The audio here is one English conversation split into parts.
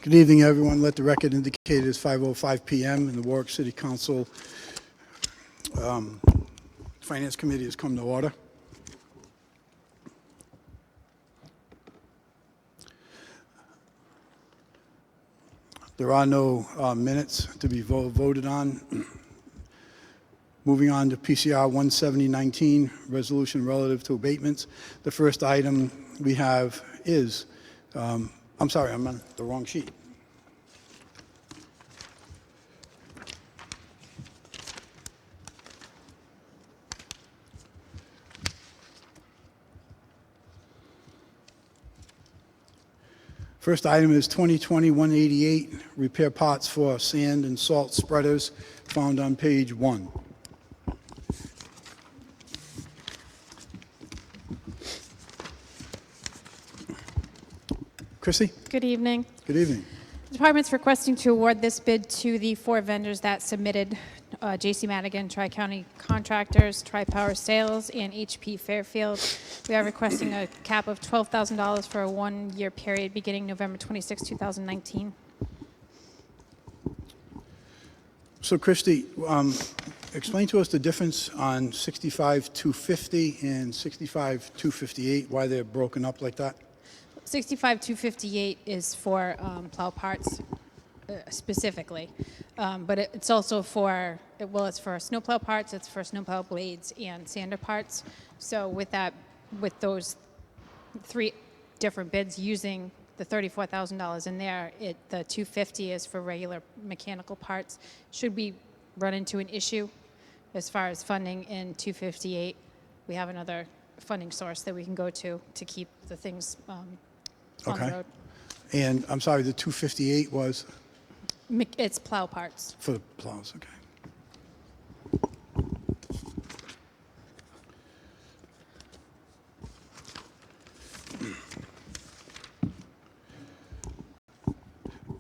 Good evening, everyone. Let the record indicate it is 5:05 p.m. and the Warwick City Council Finance Committee has come to order. There are no minutes to be voted on. Moving on to PCR 17019, resolution relative to abatements. The first item we have is, I'm sorry, I'm on the wrong sheet. First item is 2020-188, repair pots for sand and salt spreaders, found on page 1. Chrissy? Good evening. Good evening. The department's requesting to award this bid to the 4 vendors that submitted: J.C. Madigan, Tri-County Contractors, Tri-Power Sales, and H.P. Fairfield. We are requesting a cap of $12,000 for a 1-year period beginning November 26, 2019. So, Christy, explain to us the difference on 65-250 and 65-258, why they're broken up like that? 65-258 is for plow parts specifically, but it's also for, well, it's for snowplow parts, it's for snowplow blades and sander parts. So with those 3 different bids using the $34,000 in there, the 250 is for regular mechanical parts. Should we run into an issue as far as funding in 258, we have another funding source that we can go to keep the things on the road. And I'm sorry, the 258 was? It's plow parts. For the plows, okay.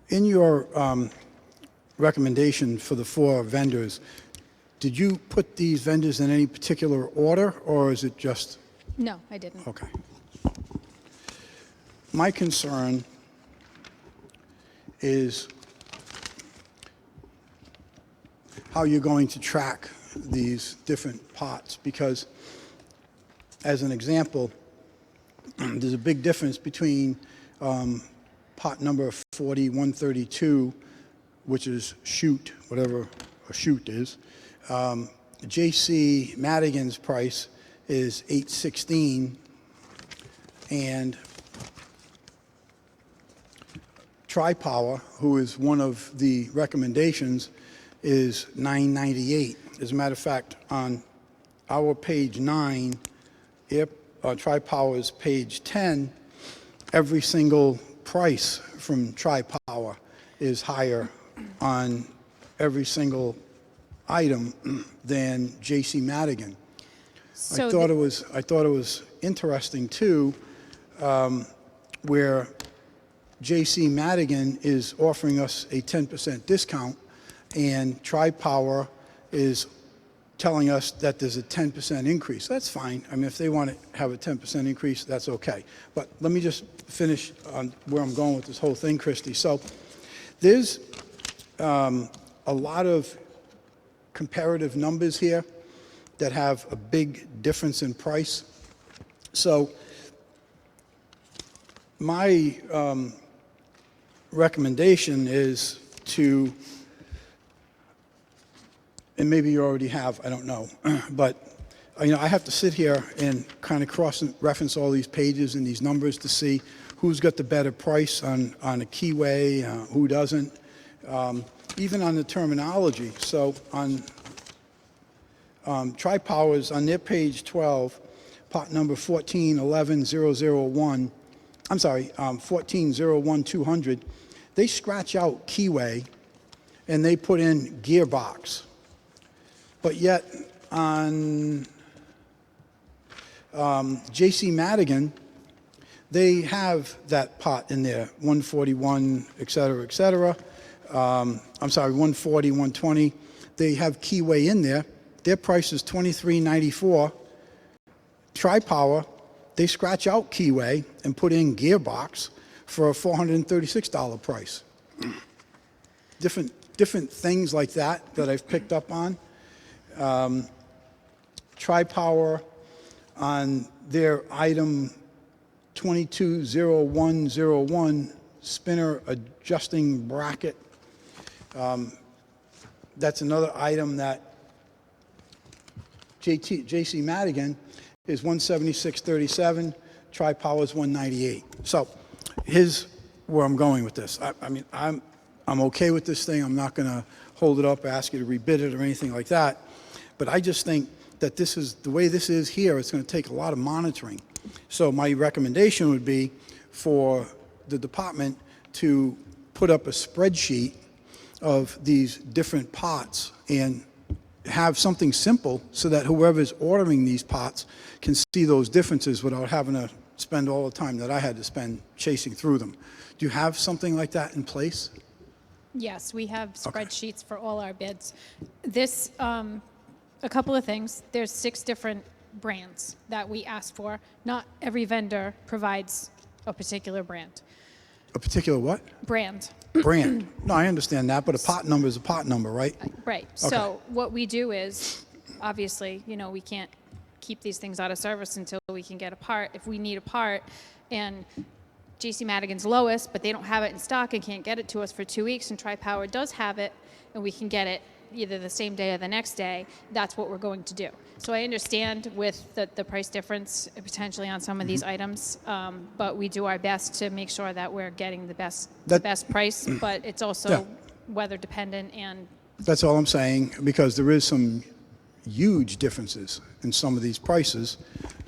In your recommendation for the 4 vendors, did you put these vendors in any particular order, or is it just? No, I didn't. Okay. My concern is how you're going to track these different pots, because, as an example, there's a big difference between pot number 4132, which is chute, whatever a chute is. J.C. Madigan's price is $816, and Tri-Power, who is one of the recommendations, is $998. As a matter of fact, on our page 9, Tri-Power's page 10, every single price from Tri-Power is higher on every single item than J.C. Madigan. So I thought it was interesting too, where J.C. Madigan is offering us a 10% discount, and Tri-Power is telling us that there's a 10% increase. That's fine. I mean, if they want to have a 10% increase, that's okay. But let me just finish on where I'm going with this whole thing, Christy. So there's a lot of comparative numbers here that have a big difference in price. So my recommendation is to, and maybe you already have, I don't know, but I have to sit here and kind of cross-reference all these pages and these numbers to see who's got the better price on a keyway, who doesn't, even on the terminology. So on Tri-Powers, on their page 12, pot number 1411001, I'm sorry, 1401200, they scratch out keyway and they put in gearbox. But yet on J.C. Madigan, they have that pot in there, 141, et cetera, et cetera. I'm sorry, 140, 120. They have keyway in there. Their price is $23.94. Tri-Power, they scratch out keyway and put in gearbox for a $436 price. different things like that I've picked up on. Tri-Power on their item 220101, spinner adjusting bracket. That's another item that J.C. Madigan is 176.37, Tri-Power is 198. So here's where I'm going with this. I mean, I'm okay with this thing. I'm not going to hold it up, ask you to rebid it or anything like that. But I just think that this is, the way this is here, it's going to take a lot of monitoring. So my recommendation would be for the department to put up a spreadsheet of these different pots and have something simple so that whoever's ordering these pots can see those differences without having to spend all the time that I had to spend chasing through them. Do you have something like that in place? Yes, we have spreadsheets for all our bids. This, a couple of things. There's 6 different brands that we ask for. Not every vendor provides a particular brand. A particular what? Brand. Brand. No, I understand that, but a pot number is a pot number, right? Right. So what we do is, obviously, you know, we can't keep these things out of service until we can get a part. If we need a part and J.C. Madigan's lowest, but they don't have it in stock and can't get it to us for 2 weeks, and Tri-Power does have it, and we can get it either the same day or the next day, that's what we're going to do. So I understand with the price difference potentially on some of these items, but we do our best to make sure that we're getting the best price, but it's also weather dependent. And that's all I'm saying, because there is some huge differences in some of these prices.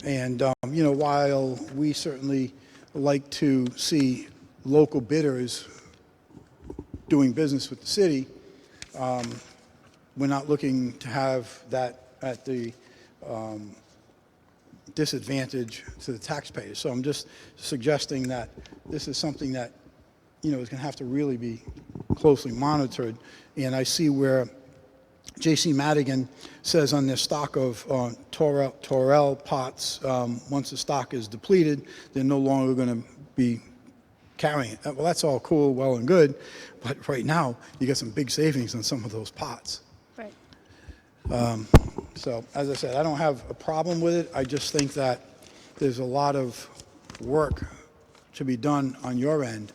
And, you know, while we certainly like to see local bidders doing business with the city, we're not looking to have that at the disadvantage to the taxpayers. So I'm just suggesting that this is something that, you know, is going to have to really be closely monitored. And I see where J.C. Madigan says on their stock of Torel pots, once the stock is depleted, they're no longer going to be carrying it. Well, that's all cool, well and good, but right now you get some big savings on some of those pots. right. So, as I said, I don't have a problem with it. I just think that there's a lot of work to be done on your end,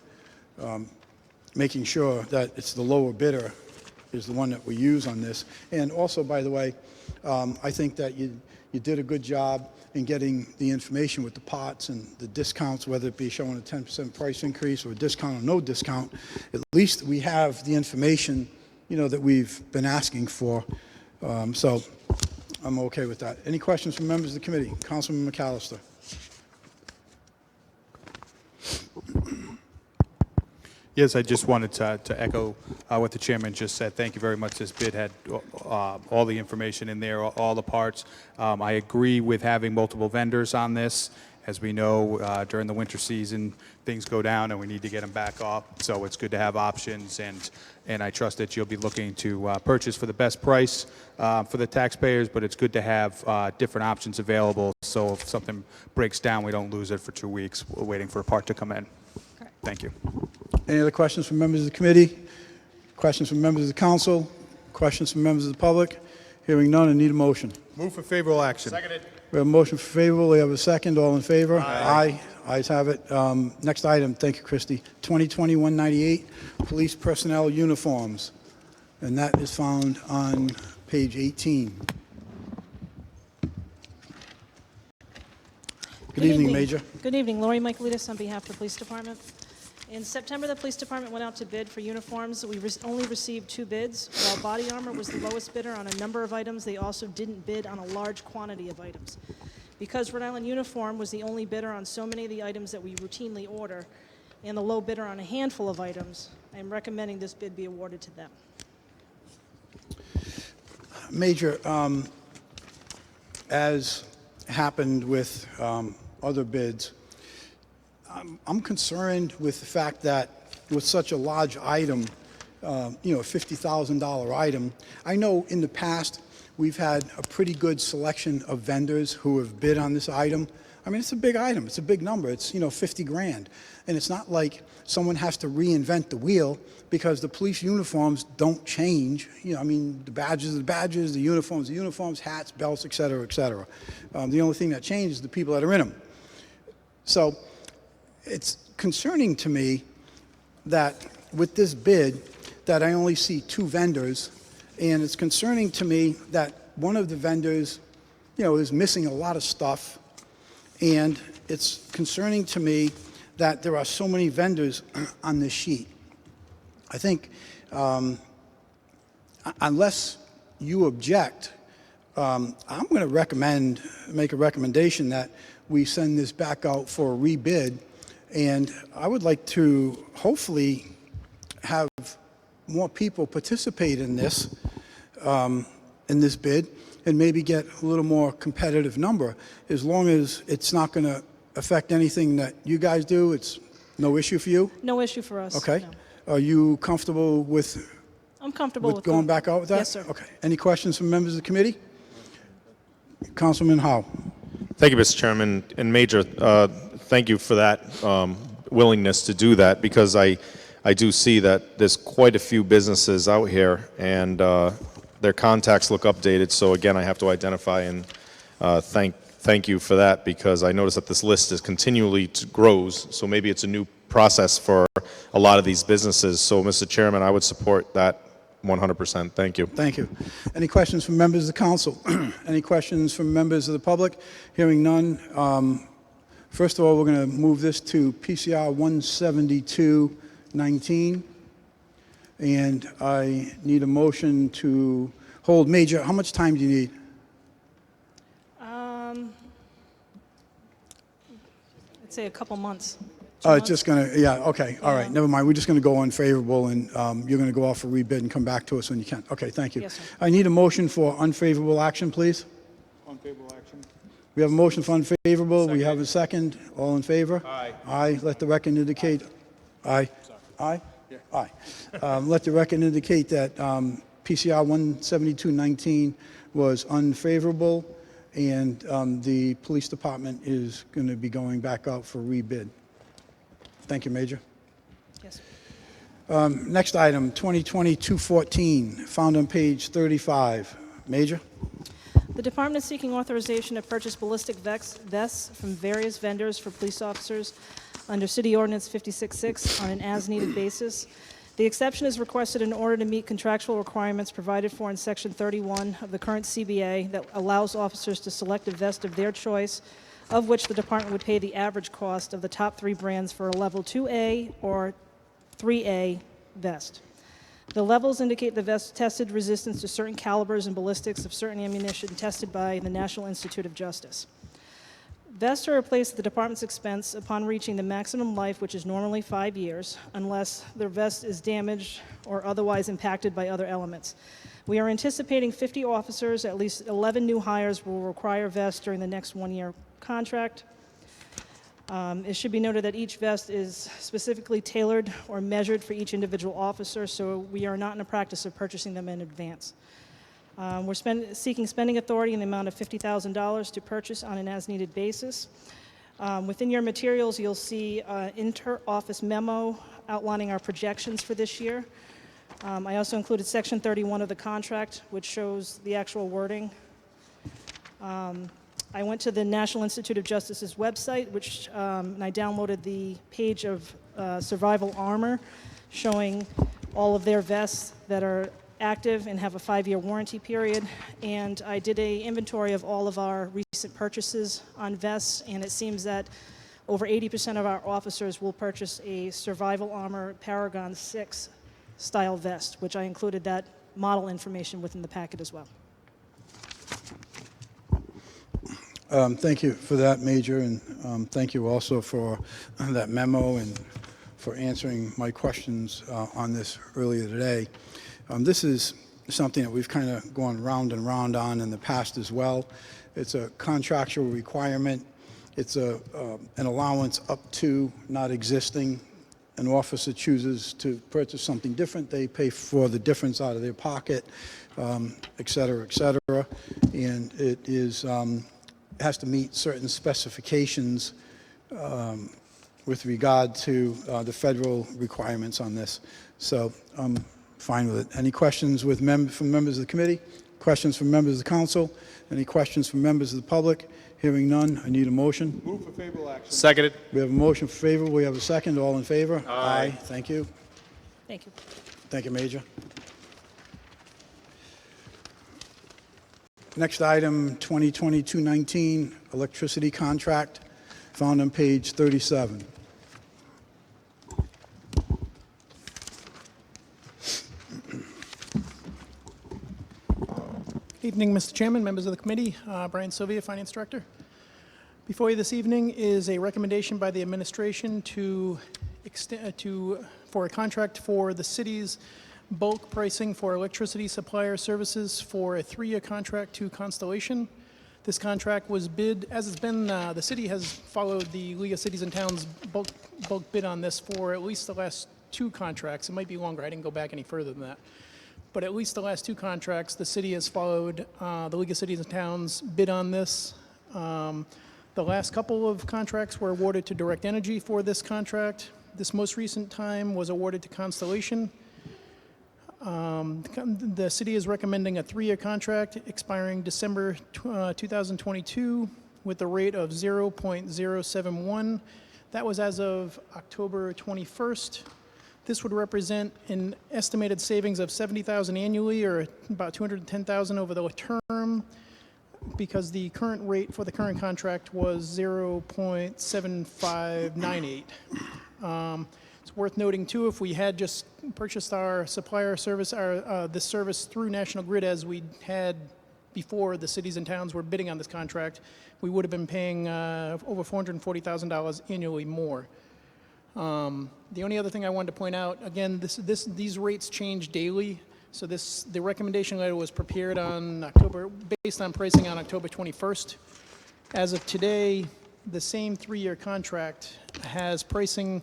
making sure that it's the lower bidder is the one that we use on this. And also, by the way, I think that you did a good job in getting the information with the pots and the discounts, whether it be showing a 10% price increase or a discount or no discount. At least we have the information, you know, that we've been asking for. So I'm okay with that. Any questions from members of the committee? Councilman McAllister. Yes, I just wanted to echo what the chairman just said. Thank you very much. This bid had all the information in there, all the parts. I agree with having multiple vendors on this. As we know, during the winter season, things go down and we need to get them back up. So it's good to have options, and I trust that you'll be looking to purchase for the best price for the taxpayers, but it's good to have different options available. So if something breaks down, we don't lose it for 2 weeks waiting for a part to come in. Correct. Thank you. Any other questions from members of the committee? Questions from members of the council? Questions from members of the public? Hearing none, I need a motion. Move for favorable action. Seconded. We have a motion for favorable. We have a second. All in favor? Aye. Ayes have it. Next item. Thank you, Christie. 2020-198, police personnel uniforms. And that is found on page 18. Good evening, Major. Good evening. Lori Michaelides on behalf of the Police Department. In September, the Police Department went out to bid for uniforms. We only received 2 bids. While body armor was the lowest bidder on a number of items, they also didn't bid on a large quantity of items. Because Rhode Island Uniform was the only bidder on so many of the items that we routinely order, and the low bidder on a handful of items, I am recommending this bid be awarded to them. Major, as happened with other bids, I'm concerned with the fact that with such a large item, you know, a $50,000 item, I know in the past we've had a pretty good selection of vendors who have bid on this item. I mean, it's a big item. It's a big number. It's, 50 grand. And it's not like someone has to reinvent the wheel because the police uniforms don't change. I mean, the badges are the badges, the uniforms are the uniforms, hats, belts, et cetera, et cetera. The only thing that changes is the people that are in them. So it's concerning to me that with this bid that I only see 2 vendors, and it's concerning to me that one of the vendors, is missing a lot of stuff, and it's concerning to me that there are so many vendors on this sheet. I think unless you object, I'm going to make a recommendation that we send this back out for a rebid, and I would like to hopefully have more people participate in this bid and maybe get a little more competitive number. As long as it's not going to affect anything that you guys do, it's no issue for you? No issue for us. Okay. No. Are you comfortable with I'm comfortable with going that. back out with that? Yes, sir. Okay. Any questions from members of the committee? Councilman Howe. Thank you, Mr. Chairman. And Major, thank you for that willingness to do that, because I do see that there's quite a few businesses out here, and their contacts look updated. So again, I have to identify and thank you for that, because I notice that this list is continually grows. So maybe it's a new process for a lot of these businesses. So, Mr. Chairman, I would support that 100%. Thank you. Thank you. Any questions from members of the council? Any questions from members of the public? Hearing none. First of all, we're going to move this to PCR 172-19. And I need a motion to hold. Major, how much time do you need? I'd say a couple months. It's just going to, yeah, okay, all right, never mind. We're just going to go unfavorable, and you're going to go off for rebid and come back to us when you can. Okay, thank you. Yes, sir. I need a motion for unfavorable action, please. Unfavorable action. We have a motion for unfavorable. We have a second. All in favor? Aye. Aye. Let the record indicate. Aye. Aye? Aye. Let the record indicate that PCR 172-19 was unfavorable, and the police department is going to be going back out for rebid. Thank you, Major. Yes. Next item, 2020-214, found on page 35. Major? The department is seeking authorization to purchase ballistic vests from various vendors for police officers under City Ordinance 56-6 on an as-needed basis. The exception is requested in order to meet contractual requirements provided for in Section 31 of the current CBA that allows officers to select a vest of their choice, of which the department would pay the average cost of the top 3 brands for a level 2A or 3A vest. The levels indicate the vest tested resistance to certain calibers and ballistics of certain ammunition tested by the National Institute of Justice. Vests are replaced at the department's expense upon reaching the maximum life, which is normally 5 years, unless the vest is damaged or otherwise impacted by other elements. We are anticipating 50 officers. At least 11 new hires will require vests during the next 1-year contract. It should be noted that each vest is specifically tailored or measured for each individual officer, so we are not in the practice of purchasing them in advance. We're seeking spending authority in the amount of $50,000 to purchase on an as-needed basis. Within your materials, you'll see an inter-office memo outlining our projections for this year. I also included Section 31 of the contract, which shows the actual wording. I went to the National Institute of Justice's website, and I downloaded the page of survival armor showing all of their vests that are active and have a 5-year warranty period. And I did an inventory of all of our recent purchases on vests, and it seems that over 80% of our officers will purchase a survival armor Paragon 6 style vest, which I included that model information within the packet as well. Thank you for that, Major, and thank you also for that memo and for answering my questions on this earlier today. This is something that we've kind of gone round and round on in the past as well. It's a contractual requirement. It's an allowance up to, not existing. An officer chooses to purchase something different, they pay for the difference out of their pocket, et cetera, et cetera. And it is has to meet certain specifications with regard to the federal requirements on this. So I'm fine with it. Any questions from members of the committee? Questions from members of the council? Any questions from members of the public? Hearing none, I need a motion. Move for favorable action. Seconded. We have a motion for favor. We have a second. All in favor? Aye. Thank you. Thank you. Thank you, Major. Next item, 2020-219, electricity contract, found on page 37. Evening, Mr. Chairman, members of the committee. Brian Sylvia, Finance Director. Before you this evening is a recommendation by the administration for a contract for the city's bulk pricing for electricity supplier services for a 3-year contract to Constellation. This contract was bid, as it's been, the city has followed the League of Cities and Towns bulk bid on this for at least the last 2 contracts. It might be longer. I didn't go back any further than that. But at least the last 2 contracts, the city has followed the League of Cities and Towns bid on this. The last couple of contracts were awarded to Direct Energy for this contract. This most recent time was awarded to Constellation. The city is recommending a 3-year contract expiring December 2022 with a rate of 0.071. That was as of October 21st. This would represent an estimated savings of $70,000 annually, or about $210,000 over the term, because the current rate for the current contract was 0.7598. It's worth noting too, if we had just purchased our supplier service, this service through National Grid as we had before the cities and towns were bidding on this contract, we would have been paying over $440,000 annually more. The only other thing I wanted to point out, again, these rates change daily. So the recommendation letter was prepared based on pricing on October 21st. As of today, the same 3-year contract has pricing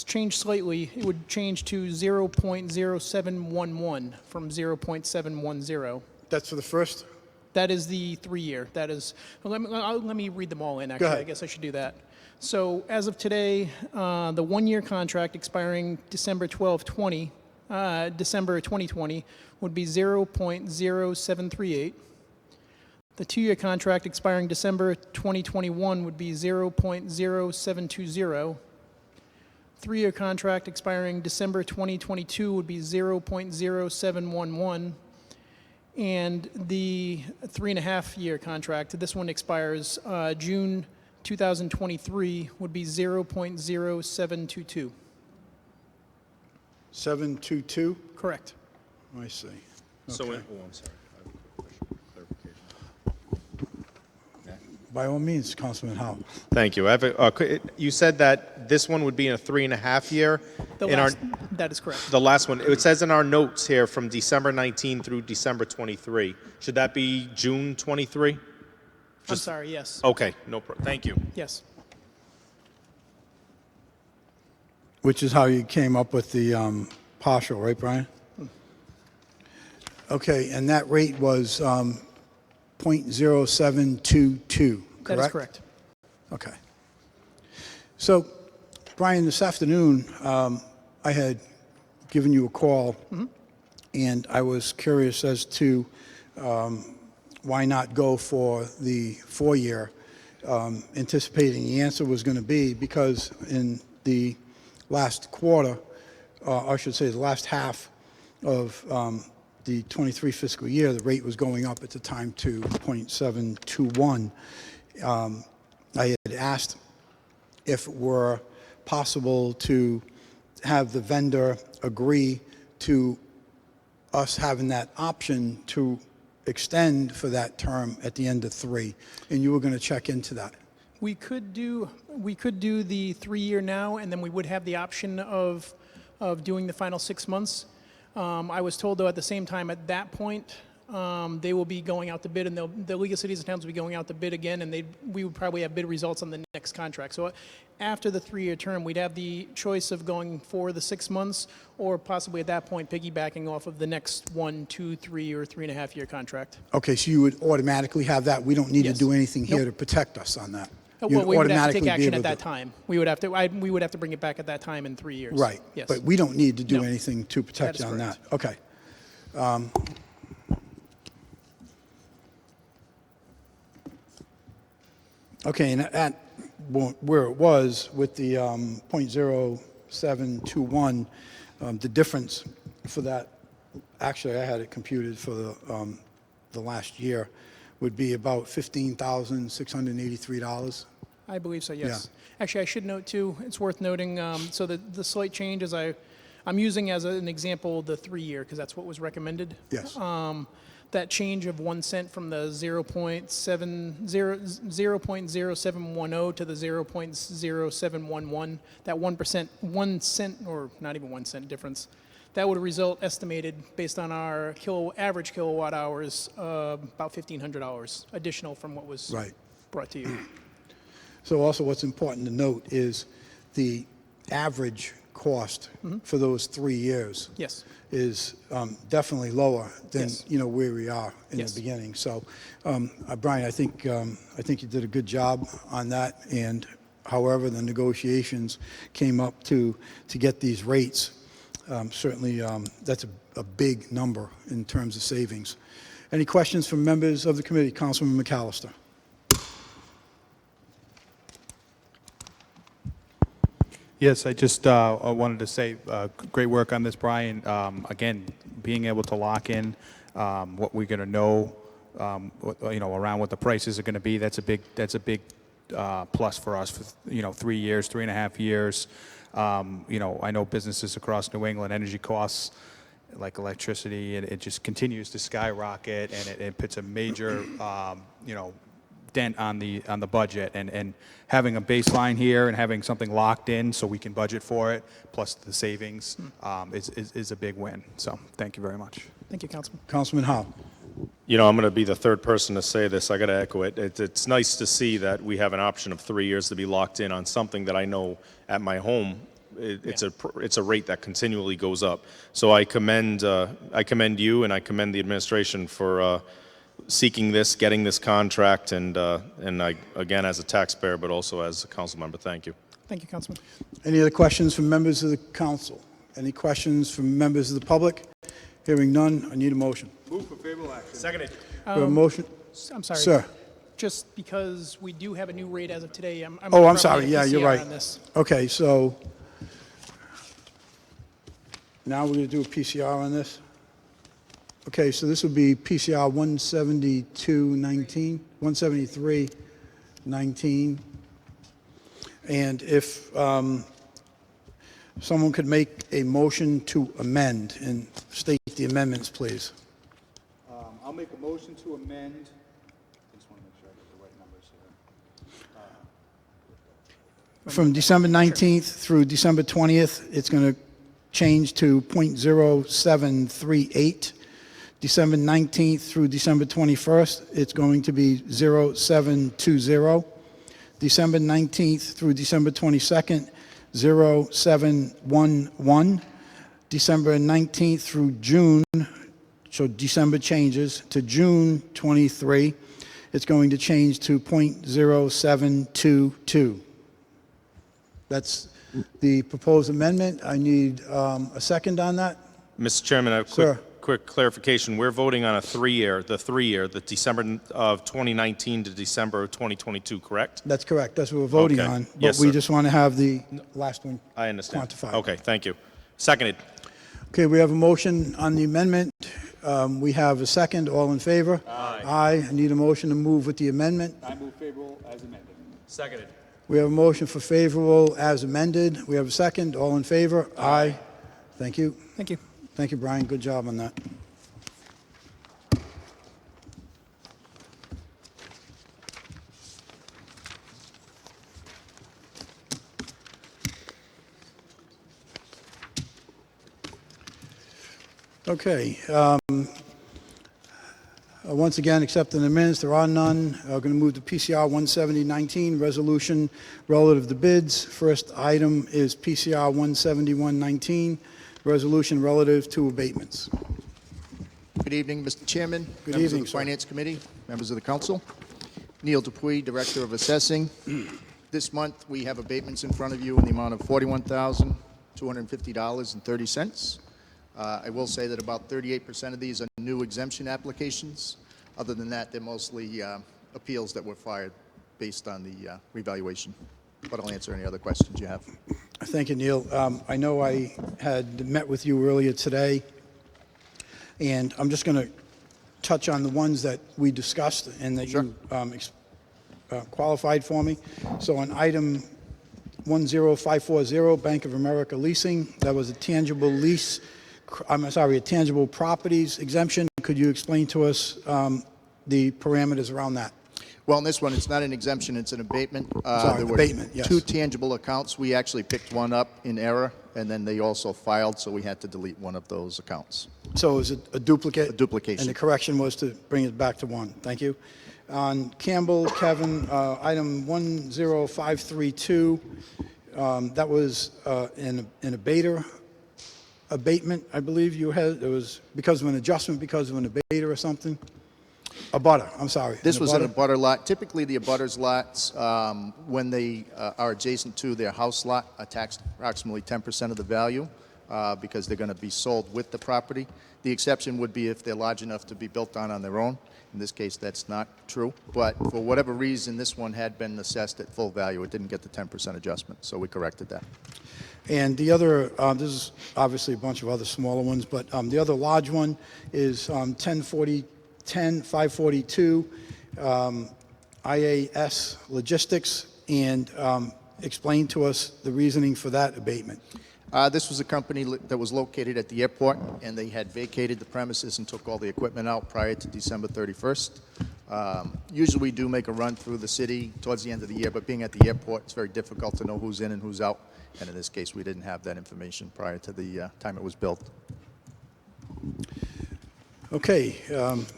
changed slightly. It would change to 0.0711 from 0.710. That's for the first? That is the 3-year. That is, let me read them all in, actually. ahead. I guess I should do that. So as of today, the 1-year contract expiring December 2020 would be 0.0738. The 2-year contract expiring December 2021 would be 0.0720. 3-year contract expiring December 2022 would be 0.0711. And the 3.5-year contract, this one expires June 2023, would be 0.0722. 722? Correct. I see. So, Okay. I'm sorry. I have a quick question, clarification. By all means, Councilman Howe. Thank you. I have you said that this one would be in a 3.5-year. That is correct. The last one, it says in our notes here from December 19 through December 23. Should that be June 23? I'm sorry, yes. Okay, thank you. Yes. Which is how you came up with the partial, right, Brian? Okay, and that rate was 0.0722, correct? That is correct. Okay. So, Brian, this afternoon, I had given you a call, and I was curious as to why not go for the 4-year, anticipating the answer was going to be because in the last quarter, or I should say the last half of the 23 fiscal year, the rate was going up at the time to 0.721. I had asked if it were possible to have the vendor agree to us having that option to extend for that term at the end of 3, and you were going to check into that. We could do the 3-year now, and then we would have the option of doing the final 6 months. I was told, though, at the same time, at that point, They will be going out to bid, and the League of Cities and Towns will be going out to bid again, and we would probably have bid results on the next contract. So after the 3-year term, we'd have the choice of going for the 6 months, or possibly at that point piggybacking off of the next 1, 2, 3, or 3.5-year contract. Okay, so you would automatically have that? We don't need to Yes. do anything here Nope. to protect us on that? Well, You'd we would have to take automatically be action able at that to- time. We would have to bring it back at that time in 3 years. Right. Yes. But we don't need to do No. anything to protect That you is on that? correct. Okay. Okay, and at where it was with the .0721, the difference for that, actually, I had it computed for the last year, would be about $15,683. I believe so, yes. Actually, I should note too, it's worth noting, so the slight change is I'm using as an example the 3-year, because that's what was recommended. Yes. That change of 1 cent from the 0.0710 to the 0.0711, that 1%, 1 cent, or not even 1 cent difference, that would result estimated based on our average kilowatt hours, about $1,500 additional from what was Right. brought to you. So also what's important to note is the average cost for those 3 years Yes. is definitely lower than, Yes. where we are in Yes. the beginning. So, Brian, I think you did a good job on that. And however the negotiations came up to get these rates, certainly that's a big number in terms of savings. Any questions from members of the committee? Councilman McAllister. Yes, I just wanted to say great work on this, Brian. Again, being able to lock in what we're going to know, around what the prices are going to be, that's a big plus for us for 3 years, 3.5 years. I know businesses across New England, energy costs like electricity, and it just continues to skyrocket, and it puts a major dent on the budget, and having a baseline here and having something locked in so we can budget for it, plus the savings, is a big win. So thank you very much. Thank you, Councilman. Councilman Howe. I'm going to be the third person to say this. I got to echo it. It's nice to see that we have an option of 3 years to be locked in on something that I know at my home. It's a rate that continually goes up. So I commend you and I commend the administration for seeking this, getting this contract, and I, again, as a taxpayer, but also as a council member, thank you. Thank you, Councilman. Any other questions from members of the council? Any questions from members of the public? Hearing none, I need a motion. Move for favorable action. Seconded. We have a motion? I'm sorry. Sir. Just because we do have a new rate as of today, I'm Oh, I'm probably sorry. at Yeah, you're PCR right. on this. Okay, so now we're going to do a PCR on this? Okay, so this would be PCR 17219, 17319. And if someone could make a motion to amend and state the amendments, please. I'll make a motion to amend. I just want to make sure I get the right numbers here. From December 19th through December 20th, it's going to change to .0738. December 19th through December 21st, it's going to be 0720. December 19th through December 22nd, 0711. December 19th through June, so December changes to June 23, it's going to change to .0722. That's the proposed amendment. I need a second on that. Mr. Chairman, a Sir. quick clarification. We're voting on the 3-year, the December of 2019 to December of 2022, correct? That's correct. That's what we're voting Okay. on. Yes, But we sir. just want to have the last one I understand. quantified. Okay, thank you. Seconded. Okay, we have a motion on the amendment. We have a second. All in favor? Aye. Aye. I need a motion to move with the amendment. I move favorable as amended. Seconded. We have a motion for favorable as amended. We have a second. All in favor? Aye. Thank you. Thank you. Thank you, Brian. Good job on that. Okay. Once again, accepting the minutes, there are none. Going to move to PCR 17019, resolution relative to bids. First item is PCR 17119, resolution relative to abatements. Good evening, Mr. Chairman. Good members evening, of the sir. Finance Committee, members of the council. Neil Dupuy, Director of Assessing. This month, we have abatements in front of you in the amount of $41,250.30. I will say that about 38% of these are new exemption applications. Other than that, they're mostly appeals that were filed based on the revaluation. But I'll answer any other questions you have. Thank you, Neil. I know I had met with you earlier today, and I'm just going to touch on the ones that we discussed and that Sure. you qualified for me. So on item 10540, Bank of America leasing, that was a tangible lease, a tangible properties exemption. Could you explain to us the parameters around that? Well, in this one, it's not an exemption, it's an abatement. Sorry, There were abatement, yes. two tangible accounts. We actually picked one up in error, and then they also filed, so we had to delete one of those accounts. So is it a duplicate? A duplication. And the correction was to bring it back to one. Thank you. On Campbell, Kevin, item 10532, that was an abatement, I believe you had. It was because of an adjustment, because of an abater or something? A butter, I'm sorry. This was an abutter? abutter lot. Typically, the abutters lots, when they are adjacent to their house lot, are taxed approximately 10% of the value because they're going to be sold with the property. The exception would be if they're large enough to be built on their own. In this case, that's not true. But for whatever reason, this one had been assessed at full value. It didn't get the 10% adjustment, so we corrected that. And the other, this is obviously a bunch of other smaller ones, but the other large one is 10542, IAS Logistics, and explain to us the reasoning for that abatement. This was a company that was located at the airport, and they had vacated the premises and took all the equipment out prior to December 31st. Usually we do make a run through the city towards the end of the year, but being at the airport, it's very difficult to know who's in and who's out. And in this case, we didn't have that information prior to the time it was built. Okay,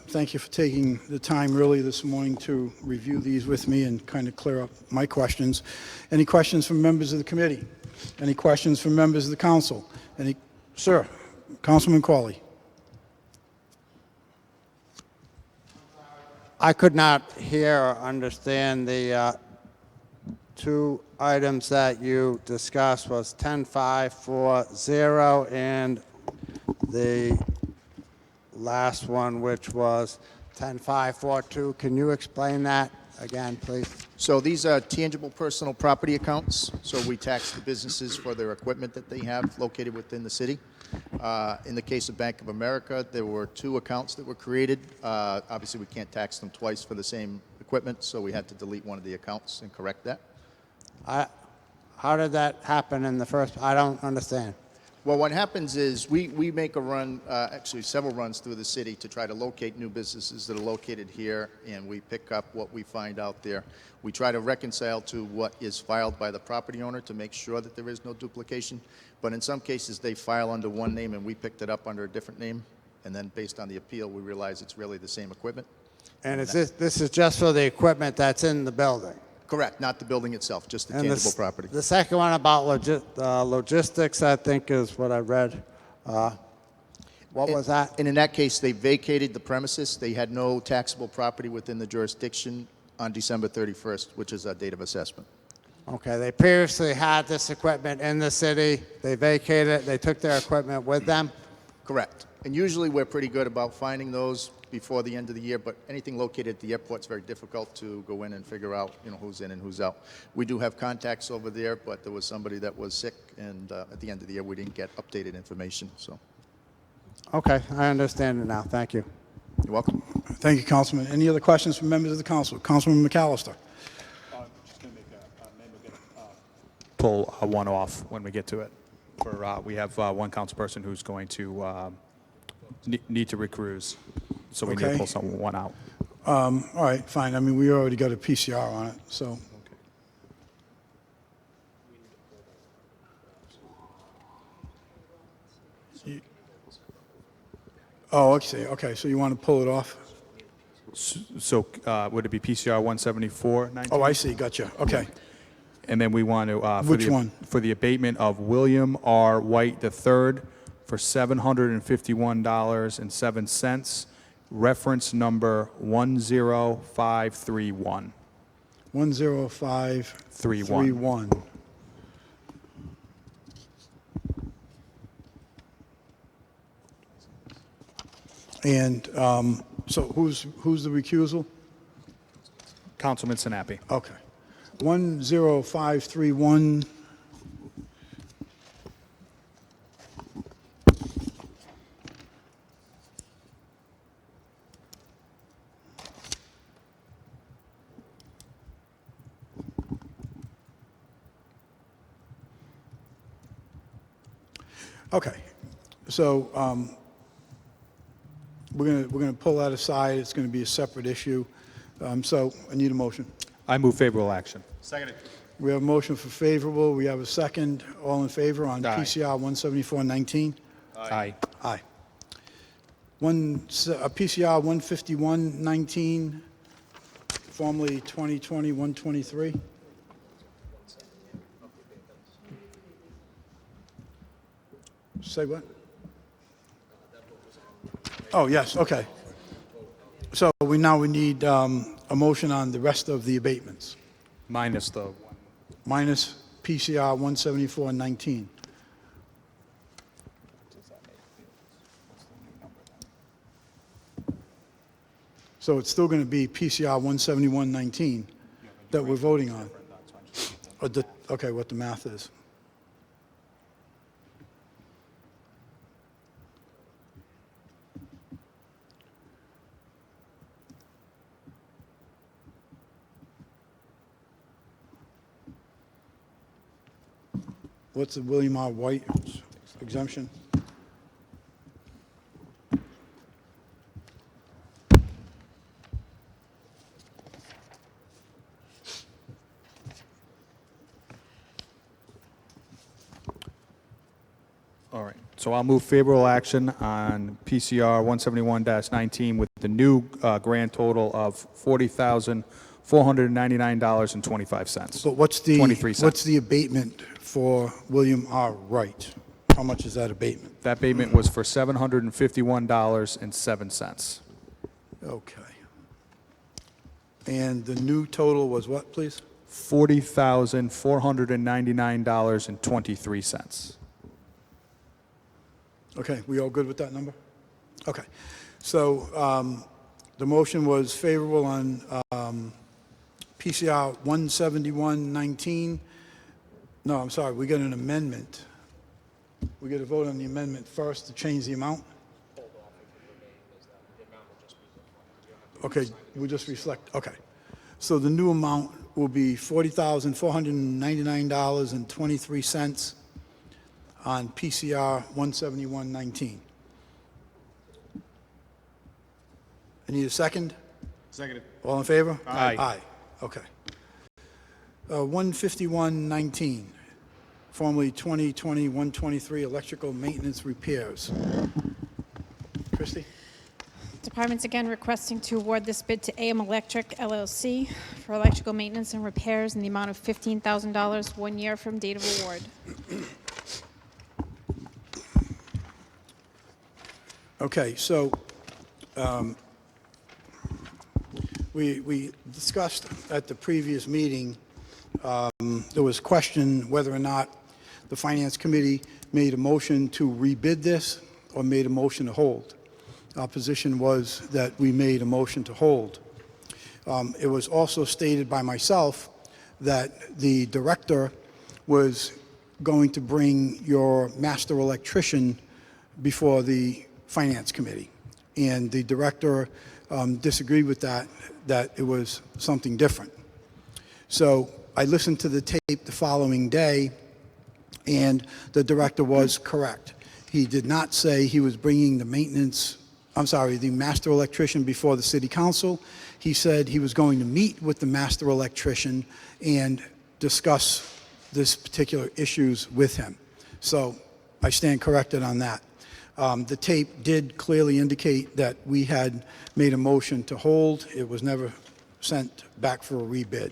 thank you for taking the time early this morning to review these with me and kind of clear up my questions. Any questions from members of the committee? Any questions from members of the council? Sir, Councilman Qualley. I could not hear or understand the two items that you discussed was 10540 and the last one, which was 10542. Can you explain that again, please? So these are tangible personal property accounts. So we tax the businesses for their equipment that they have located within the city. In the case of Bank of America, there were two accounts that were created. Obviously, we can't tax them twice for the same equipment, so we had to delete one of the accounts and correct that. How did that happen in the first? I don't understand. Well, what happens is we make a run, actually several runs through the city to try to locate new businesses that are located here, and we pick up what we find out there. We try to reconcile to what is filed by the property owner to make sure that there is no duplication. But in some cases, they file under one name, and we picked it up under a different name. And then based on the appeal, we realize it's really the same equipment. And is this is just for the equipment that's in the building? Correct, not the building itself, just the And tangible property. The second one about logistics, I think, is what I read. What was that? And in that case, they vacated the premises. They had no taxable property within the jurisdiction on December 31st, which is our date of assessment. Okay, they previously had this equipment in the city. They vacated it. They took their equipment with them. Correct. And usually we're pretty good about finding those before the end of the year, but anything located at the airport is very difficult to go in and figure out, who's in and who's out. We do have contacts over there, but there was somebody that was sick, and at the end of the year we didn't get updated information. So, Okay, I understand it now. Thank you. you're welcome. Thank you, Councilman. Any other questions from members of the council? Councilman McAllister. Just going to make pull one off when we get to it. We have one council person who's going to need to recruise, so we need Okay. to pull one out. All right, fine. I mean, we already got a PCR on it, so. Oh, okay, so you want to pull it off? So would it be PCR 174.19? Oh, I see, gotcha, okay. And then we want to, Which one? For the abatement of William R. White III for $751.07, reference number 10531. 10531. And so who's the recusal? Councilman Sinapi. Okay. 10531. Okay. So we're gonna pull that aside. It's going to be a separate issue. So I need a motion. I move favorable action. We have a motion for favorable. We have a second. All in favor on Aye. PCR 174-19? Aye. Aye. PCR 151-19, formerly 2020-123. Say what? Oh, yes, okay. So we need a motion on the rest of the abatements, Minus the one. minus PCR 174-19. So it's still going to be PCR 171-19 that we're voting on. Okay, what the math is. What's the William R. White exemption? All right. So I'll move favorable action on PCR 171-19 with the new grand total of $40,499.25. But what's 23 cents. what's the abatement for William R. Wright? How much is that abatement? That abatement was for $751.07. Okay. And the new total was what, please? $40,499.23. Okay, we all good with that number? Okay. So the motion was favorable on PCR 171-19. No, I'm sorry, we got an amendment. We got to vote on the amendment first to change the amount? Okay, we'll just reflect, okay. So the new amount will be $40,499.23 on PCR 171-19. I need a second? Seconded. All in favor? Aye. Aye, okay. 151-19, formerly 2020-123, electrical maintenance repairs. Christie? Department's again requesting to award this bid to AM Electric LLC for electrical maintenance and repairs in the amount of $15,000, 1 year from date of award. Okay, so we discussed at the previous meeting, there was question whether or not the Finance Committee made a motion to rebid this or made a motion to hold. Our position was that we made a motion to hold. It was also stated by myself that the director was going to bring your master electrician before the Finance Committee. And the director disagreed with that it was something different. So I listened to the tape the following day, and the director was correct. He did not say he was bringing the master electrician before the city council. He said he was going to meet with the master electrician and discuss this particular issues with him. So I stand corrected on that. The tape did clearly indicate that we had made a motion to hold. It was never sent back for a rebid.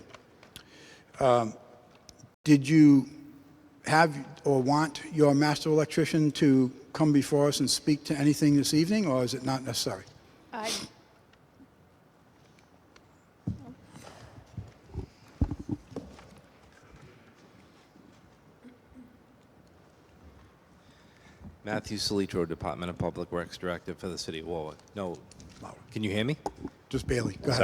Did you have or want your master electrician to come before us and speak to anything this evening, or is it not necessary? Matthew Salitro, Department of Public Works Director for the City of Warwick. No, can you hear me? Just barely. Go ahead.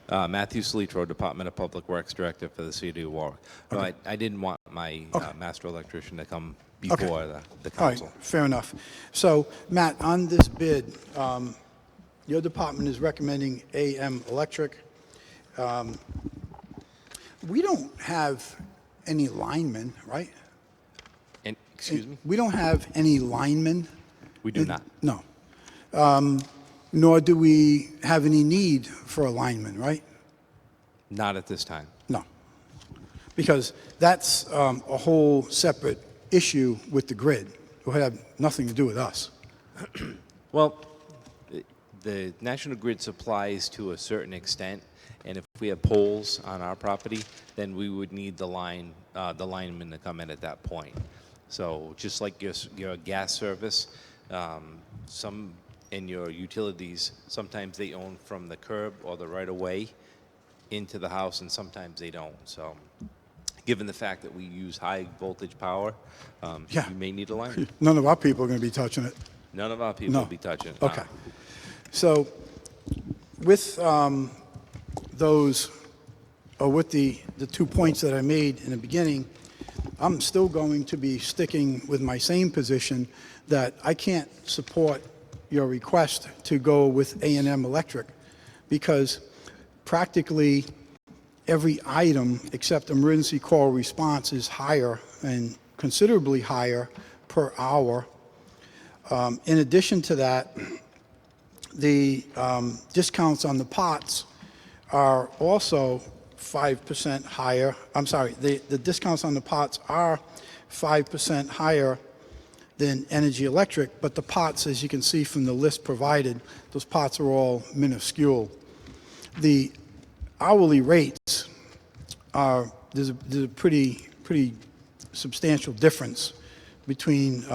Sorry. Matthew Salitro, Department of Public Works Director for the City of Warwick. No, I didn't want my master electrician to come before the All right, council. fair enough. So, Matt, on this bid, your department is recommending AM Electric. We don't have any linemen, right? And, excuse me? We don't have any linemen. We do not. No. Nor do we have any need for a lineman, right? Not at this time. No. Because that's a whole separate issue with the grid. It will have nothing to do with us. Well, the National Grid supplies to a certain extent, and if we have poles on our property, then we would need the lineman to come in at that point. So just like your gas service, some in your utilities, sometimes they own from the curb or the right of way into the house, and sometimes they don't. So, given the fact that we use high voltage power, Yeah. you may need a lineman. None of our people are going to be touching it. None of our people No. will be touching it. Okay. So with those, or with the 2 points that I made in the beginning, I'm still going to be sticking with my same position that I can't support your request to go with A&M Electric because practically every item except emergency call response is higher and considerably higher per hour. In addition to that, the discounts on the pots are also 5% higher. I'm sorry, the discounts on the pots are 5% higher than Energy Electric, but the pots, as you can see from the list provided, those pots are all minuscule. The hourly rates are, there's a pretty substantial difference between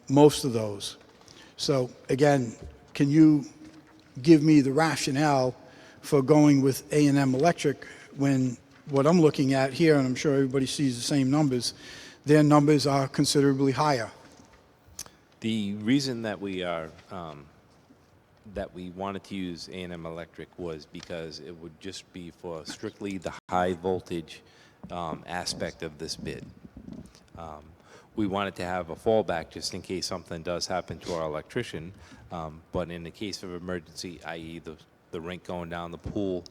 most of those. So again, can you give me the rationale for going with A&M Electric when what I'm looking at here, and I'm sure everybody sees the same numbers, their numbers are considerably higher? The reason that we are that we wanted to use A&M Electric was because it would just be for strictly the high voltage aspect of this bid. We wanted to have a fallback just in case something does happen to our electrician, but in the case of emergency, i.e. the rink going down, the pool,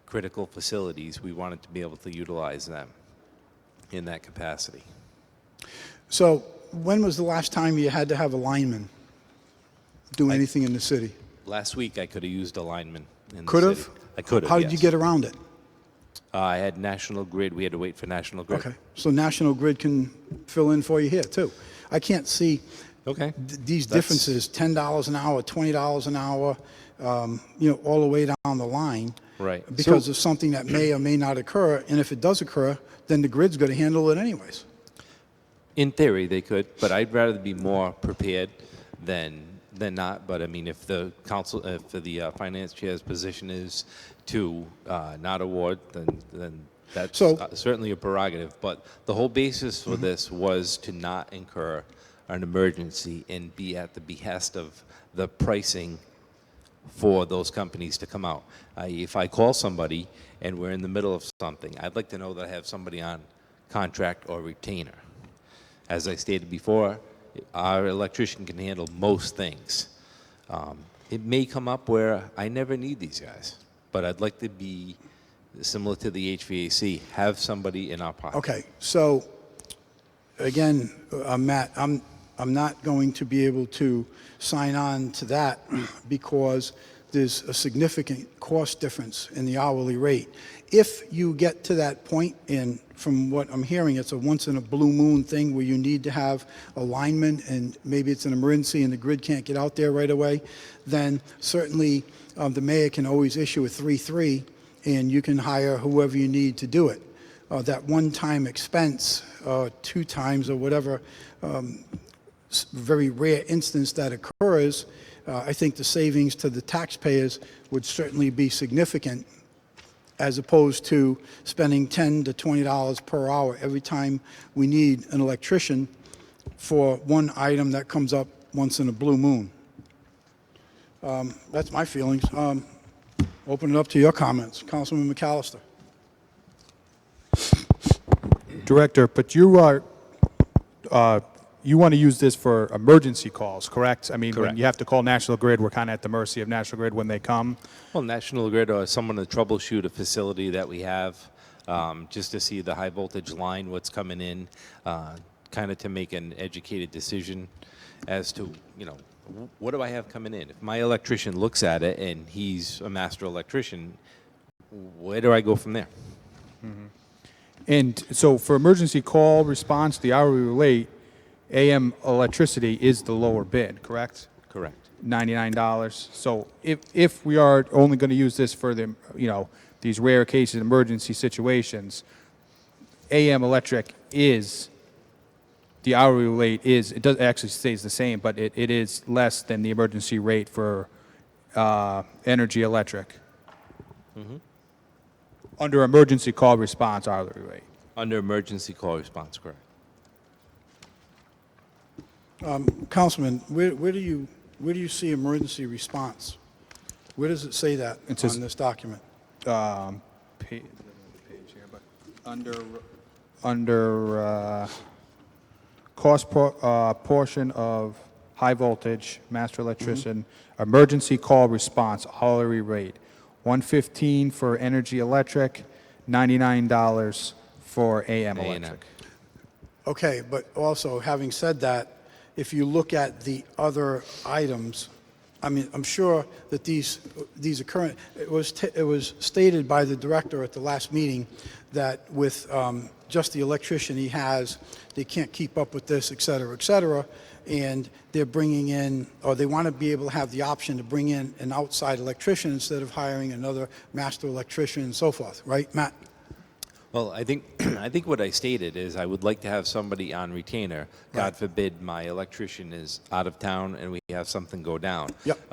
critical facilities, we wanted to be able to utilize them in that capacity. So when was the last time you had to have a lineman do anything in the city? Last week, I could have used a lineman in the Could have? city. I could have, How did you yes. get around it? I had National Grid. We had to wait for National Grid. Okay, so National Grid can fill in for you here, too. I can't see Okay. these That's- differences, $10 an hour, $20 an hour, all the way down the line. Right. Because So- of something that may or may not occur, and if it does occur, then the grid's going to handle it anyways. In theory, they could, but I'd rather be more prepared than not. But I mean, if the council, if the finance chair's position is to not award, then that's So- certainly a prerogative. But the whole basis for this was to not incur an emergency and be at the behest of the pricing for those companies to come out. If I call somebody and we're in the middle of something, I'd like to know that I have somebody on contract or retainer. As I stated before, our electrician can handle most things. It may come up where I never need these guys, but I'd like to be similar to the HVAC, have somebody in our pocket. Okay, so again, Matt, I'm not going to be able to sign on to that because there's a significant cost difference in the hourly rate. If you get to that point, and from what I'm hearing, it's a once-in-a-blue-moon thing where you need to have a lineman, and maybe it's an emergency and the grid can't get out there right away, then certainly the mayor can always issue a 3-3, and you can hire whoever you need to do it. That one-time expense, 2 times or whatever, very rare instance that occurs, I think the savings to the taxpayers would certainly be significant, as opposed to spending $10 to $20 per hour every time we need an electrician for one item that comes up once in a blue moon. That's my feelings. Open it up to your comments. Councilman McAllister. Director, but you are, you want to use this for emergency calls, correct? I mean, when Correct. you have to call National Grid, we're kind of at the mercy of National Grid when they come. Well, National Grid or someone to troubleshoot a facility that we have, just to see the high voltage line, what's coming in, kind of to make an educated decision as to, you know, what do I have coming in? If my electrician looks at it and he's a master electrician, where do I go from there? And so for emergency call response, the hourly rate, AM electricity is the lower bid, correct? Correct. $99. So if we are only going to use this for the, you know, these rare cases, emergency situations, AM electric is, the hourly rate is, it does actually stays the same, but it is less than the emergency rate for energy electric. Under emergency call response hourly rate. Under emergency call response, correct. Councilman, where do you see emergency response? Where does it say that It says- on this document? Page here, but under portion of high voltage master electrician emergency call response hourly rate, $115 for energy electric, $99 for AM A&M. electric. Okay, but also, having said that, if you look at the other items, I mean, I'm sure that these are current. It was stated by the director at the last meeting that with just the electrician he has, they can't keep up with this, et cetera, and they're bringing in, or they want to be able to have the option to bring in an outside electrician instead of hiring another master electrician and so forth, right, Matt? Well, I think what I stated is I would like to have somebody on retainer. God forbid my electrician is out of town and we have something go down. Yep.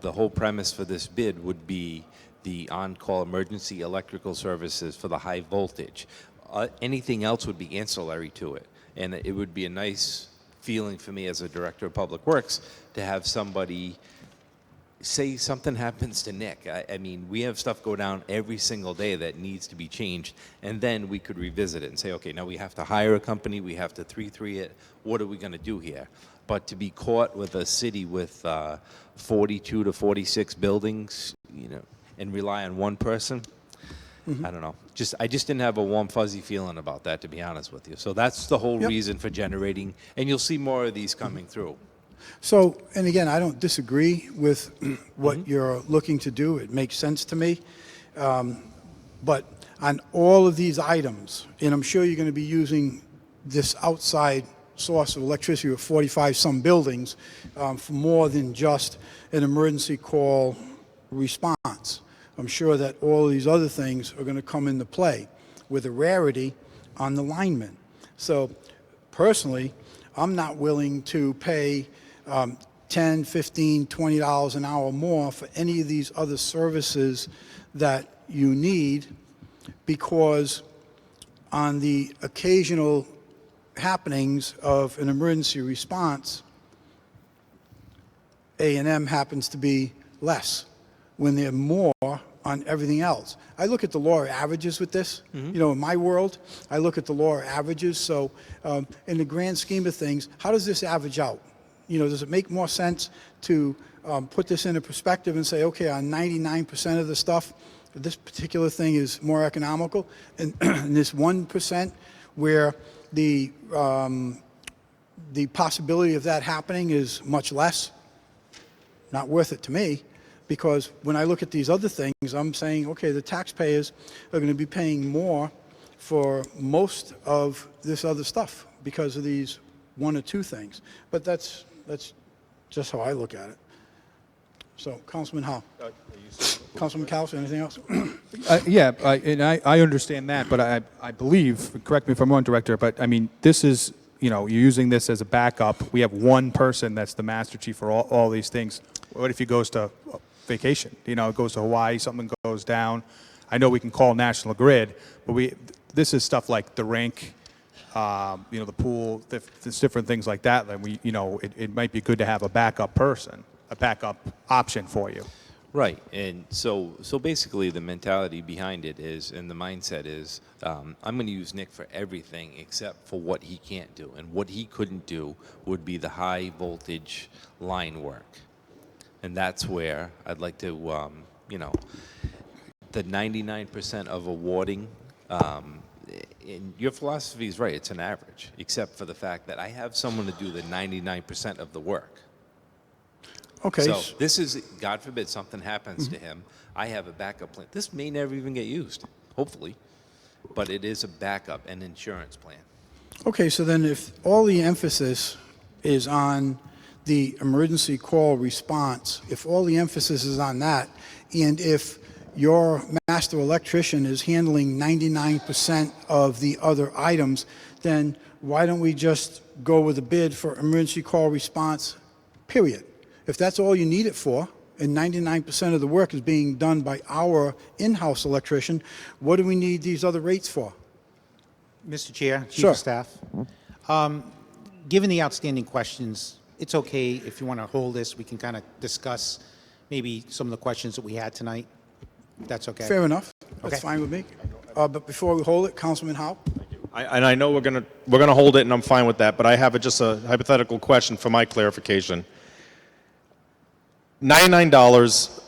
The whole premise for this bid would be the on-call emergency electrical services for the high voltage. Anything else would be ancillary to it, and it would be a nice feeling for me as a director of public works to have somebody say something happens to Nick. I mean, we have stuff go down every single day that needs to be changed, and then we could revisit it and say, okay, now we have to hire a company, we have to 3-3 it, what are we going to do here? But to be caught with a city with 42 to 46 buildings, you know, and rely on one person, I don't know. I just didn't have a warm, fuzzy feeling about that, to be honest with you. So that's the whole reason for generating, and you'll see more of these coming through. So, and again, I don't disagree with what you're looking to do. It makes sense to me. But on all of these items, and I'm sure you're going to be using this outside source of electricity with 45-some buildings for more than just an emergency call response. I'm sure that all of these other things are going to come into play with a rarity on the linemen. So, personally, I'm not willing to pay $10, $15, $20 an hour more for any of these other services that you need, because on the occasional happenings of an emergency response, A&M happens to be less when they're more on everything else. I look at the law of averages with this. You know, in my world, I look at the law of averages. So in the grand scheme of things, how does this average out? You know, does it make more sense to put this into perspective and say, okay, on 99% of the stuff, this particular thing is more economical, and this 1% where the possibility of that happening is much less? Not worth it to me, Because when I look at these other things, I'm saying, okay, the taxpayers are going to be paying more for most of this other stuff because of these one or two things. But that's just how I look at it. So, Councilman Howe. Councilman Cowles, anything else? Yeah, and I understand that, but I believe, correct me if I'm wrong, Director, but I mean, this is, you're using this as a backup. We have one person that's the master chief for all these things. What if he goes to vacation? Goes to Hawaii, something goes down. I know we can call National Grid, but this is stuff like the rink, the pool, there's different things like that. That it might be good to have a backup person, a backup option for you. Right, and so basically the mentality behind it is, and the mindset is, I'm going to use Nick for everything except for what he can't do, and what he couldn't do would be the high voltage line work, and that's where I'd like to, the 99% of awarding. And your philosophy is right; it's an average, except for the fact that I have someone to do the 99% of the work. Okay. So this is, God forbid, something happens to him. I have a backup plan. This may never even get used, hopefully, but it is a backup, an insurance plan. Okay, so then if all the emphasis is on the emergency call response, if all the emphasis is on that, and if your master electrician is handling 99% of the other items, then why don't we just go with a bid for emergency call response, period? If that's all you need it for, and 99% of the work is being done by our in-house electrician, what do we need these other rates for? Mr. Chair, Chief Sure. of Staff, given the outstanding questions, it's okay if you want to hold this. We can kind of discuss maybe some of the questions that we had tonight. If that's okay. Fair enough. That's Okay. fine with me. But before we hold it, Councilman Howe? I know we're gonna hold it, and I'm fine with that. But I have just a hypothetical question for my clarification. $99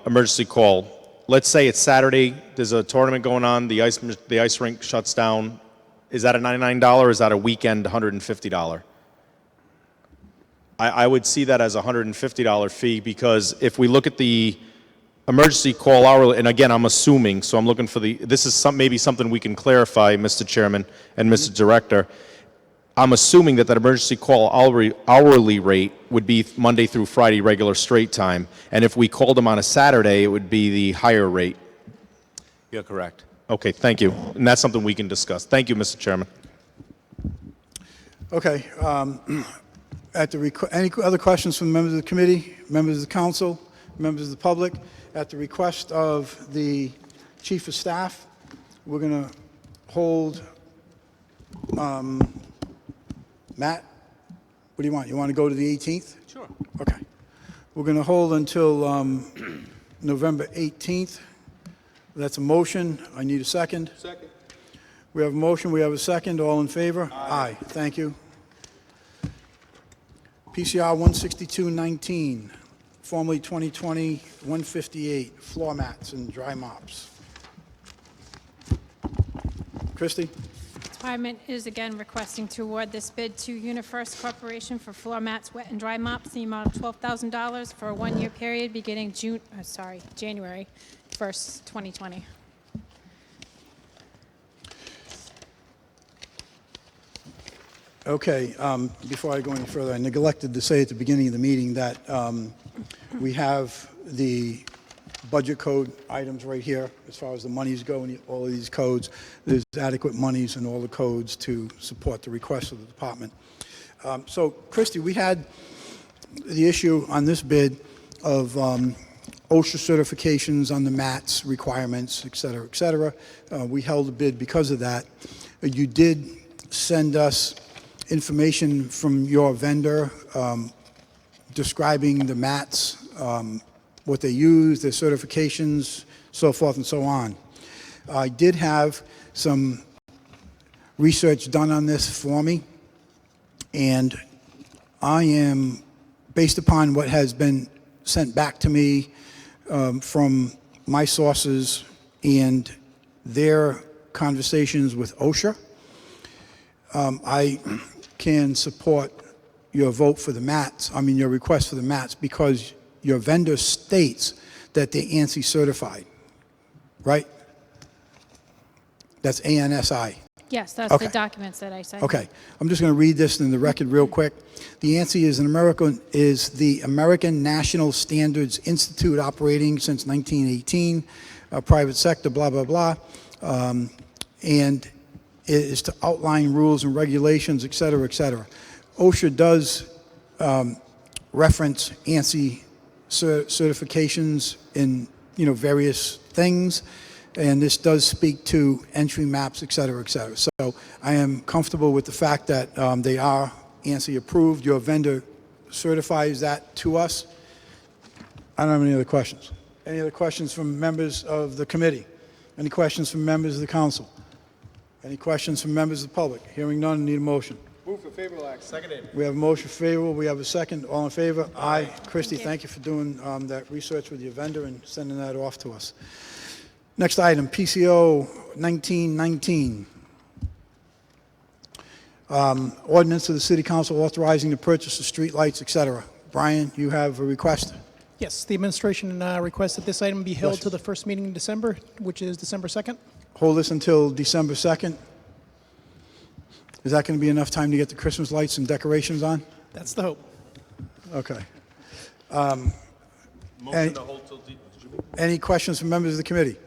emergency call. Let's say it's Saturday. There's a tournament going on. The ice rink shuts down. Is that a $99 or is that a weekend $150? I would see that as a $150 fee, because if we look at the emergency call hourly, and again, I'm assuming, so I'm looking for this is maybe something we can clarify, Mr. Chairman and Mr. Director. I'm assuming that emergency call hourly rate would be Monday through Friday regular straight time, and if we called them on a Saturday, it would be the higher rate. You're correct. Okay, thank you. And that's something we can discuss. Thank you, Mr. Chairman. Okay. Any other questions from members of the committee, members of the council, members of the public? At the request of the Chief of Staff, we're going to hold, Matt, what do you want? You want to go to the 18th? Sure. Okay. We're going to hold until November 18th. That's a motion. I need a second. Second. We have a motion. We have a second. All in favor? Aye. Thank you. PCR 16219, formerly 2020-158, floor mats and dry mops. Christie? Department is again requesting to award this bid to UniFirst Corporation for floor mats, wet and dry mops, the amount of $12,000 for a one-year period beginning January 1st, 2020. Okay, before I go any further, I neglected to say at the beginning of the meeting that we have the budget code items right here as far as the monies go in all of these codes. There's adequate monies in all the codes to support the request of the department. So, Christie, we had the issue on this bid of OSHA certifications on the mats, requirements, et cetera, et cetera. We held the bid because of that. You did send us information from your vendor describing the mats, what they use, their certifications, so forth and so on. I did have some research done on this for me, and I am, based upon what has been sent back to me from my sources and their conversations with OSHA, I can support your vote for the mats, your request for the mats, because your vendor states that they're ANSI certified, right? That's ANSI. Yes, that's Okay. the documents that I signed. Okay, I'm just going to read this in the record real quick. The ANSI is the American National Standards Institute, operating since 1918, private sector, blah, blah, blah. And it is to outline rules and regulations, et cetera, et cetera. OSHA does reference ANSI certifications in, various things, and this does speak to entry maps, et cetera, et cetera. So I am comfortable with the fact that they are ANSI approved. Your vendor certifies that to us. I don't have any other questions. Any other questions from members of the committee? Any questions from members of the council? Any questions from members of the public? Hearing none, need a motion. Move for favorable act. Seconded. We have a motion favorable. We have a second. All in favor? Aye. Christie, thank you for doing that research with your vendor and sending that off to us. Next item, PCO 1919. Ordinance of the City Council authorizing the purchase of streetlights, et cetera. Brian, you have a request? Yes, the administration requests that this item be held to the first meeting in December, which is December 2nd. Hold this until December 2nd. Is that going to be enough time to get the Christmas lights and decorations on? That's the hope. Okay. Motion to hold till Any questions from members of the committee?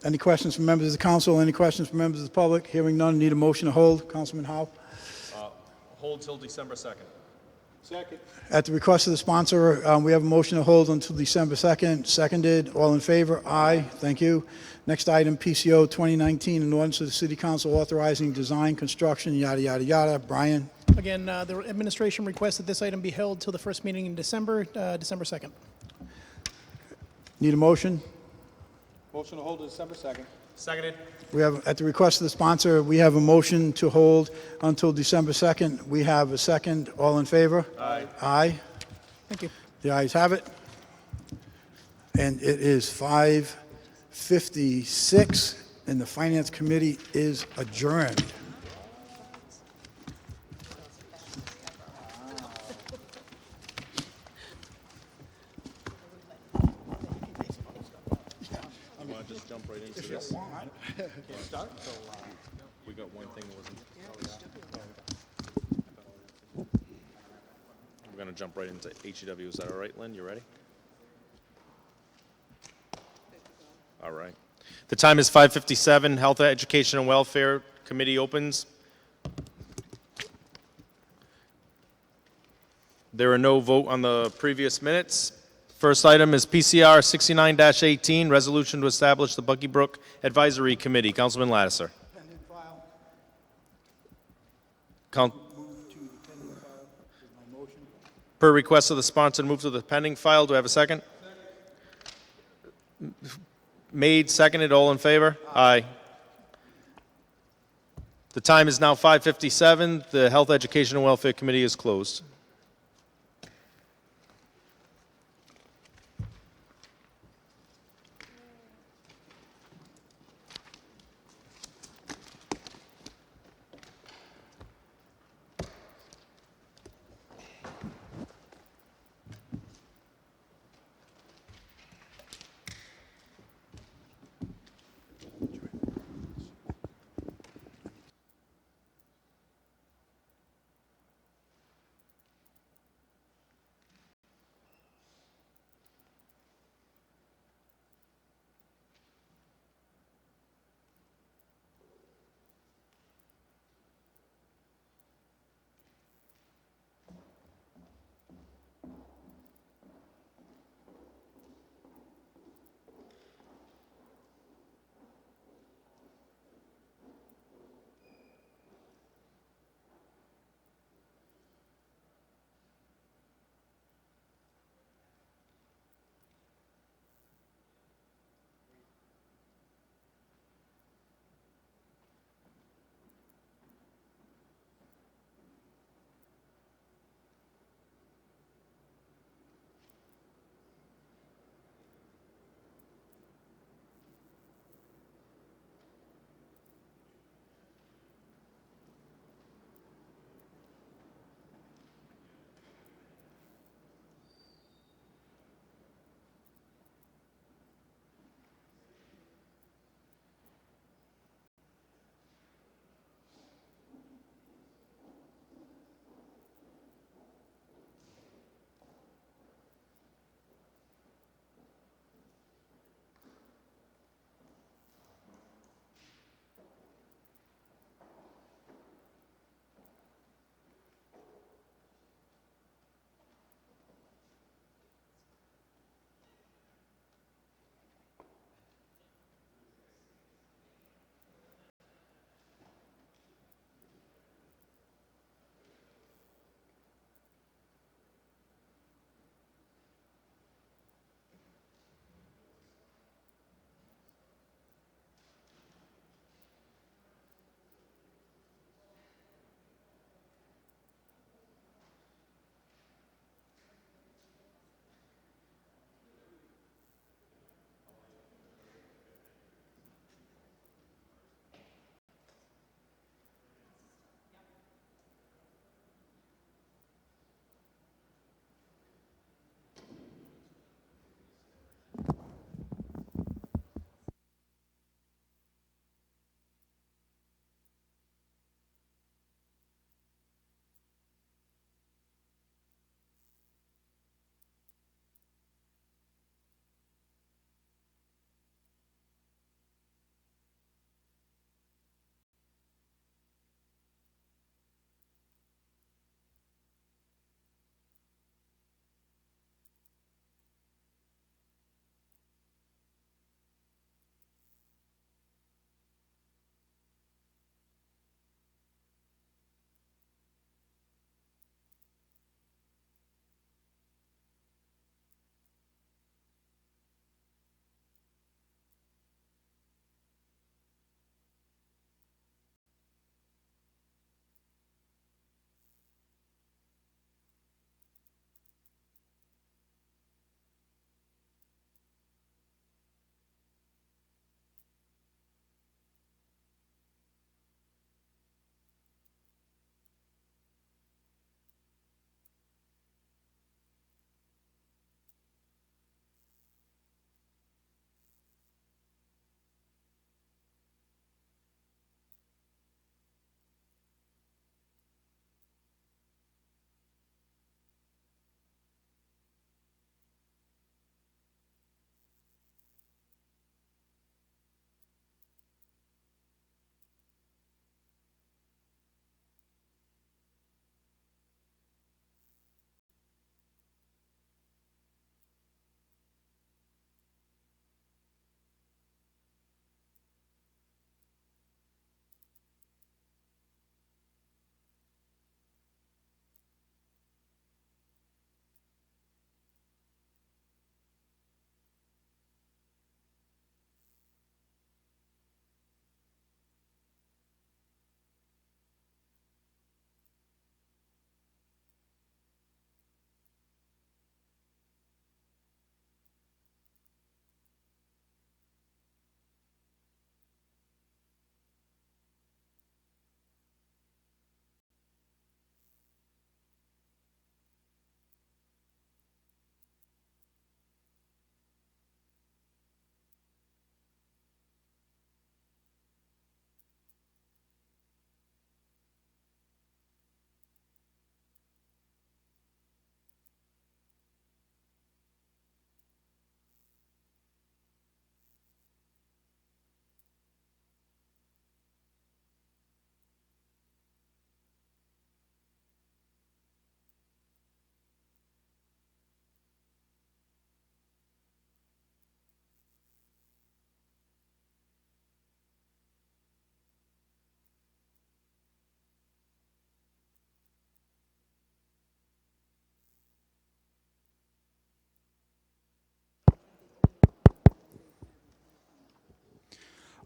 Any questions from members of the council? Any questions from members of the public? Hearing none, need a motion to hold. Councilman Howe? hold till December 2nd. Second. At the request of the sponsor, we have a motion to hold until December 2nd. Seconded. All in favor? Aye. Thank you. Next item, PCO 2019, an ordinance of the City Council authorizing design, construction, yada, yada, yada. Brian? Again, the administration requests that this item be held till the first meeting in December, December 2nd. Need a motion? Motion to hold to December 2nd. Seconded. We have, at the request of the sponsor, we have a motion to hold until December 2nd. We have a second. All in favor? Aye. Aye. Thank you. The ayes have it. And it is 5:56, and the Finance Committee is adjourned. Jump right into this. We got one thing that wasn't. We're going to jump right into HEW. Is that all right, Lynn? You ready? All right. The time is 5:57. Health, Education, and Welfare Committee opens. There are no vote on the previous minutes. First item is PCR 69-18, resolution to establish the Bucky Brook Advisory Committee. Councilman Lattiser. Per request of the sponsor, move to the pending file. Do I have a second? Made, seconded, all in favor? Aye. The time is now 5:57. The Health, Education, and Welfare Committee is closed.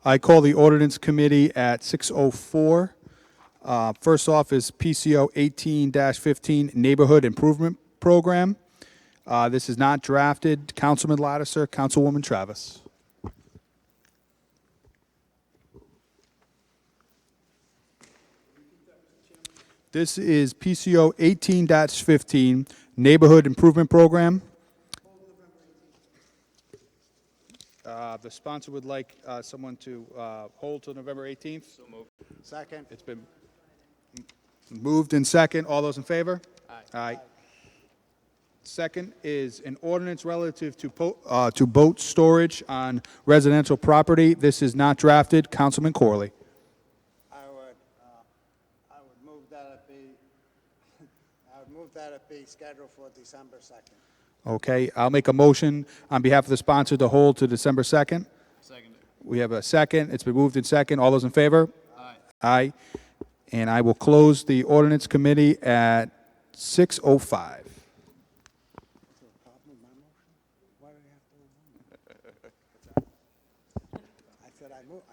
I call the ordinance committee at 6:04. First off is PCO 18-15 Neighborhood Improvement Program. This is not drafted. Councilman Lattiser, Councilwoman Travis. This is PCO 18-15 Neighborhood Improvement Program. The sponsor would like someone to hold till November 18th. So moved. Second. It's been moved in second. All those in favor? Aye. Second is an ordinance relative to boat storage on residential property. This is not drafted. Councilman Corley. I would move that it be scheduled for December 2nd. Okay, I'll make a motion on behalf of the sponsor to hold to December 2nd. Second. We have a second. It's been moved in second. All those in favor? Aye. Aye. And I will close the ordinance committee at 6:05. I said I move.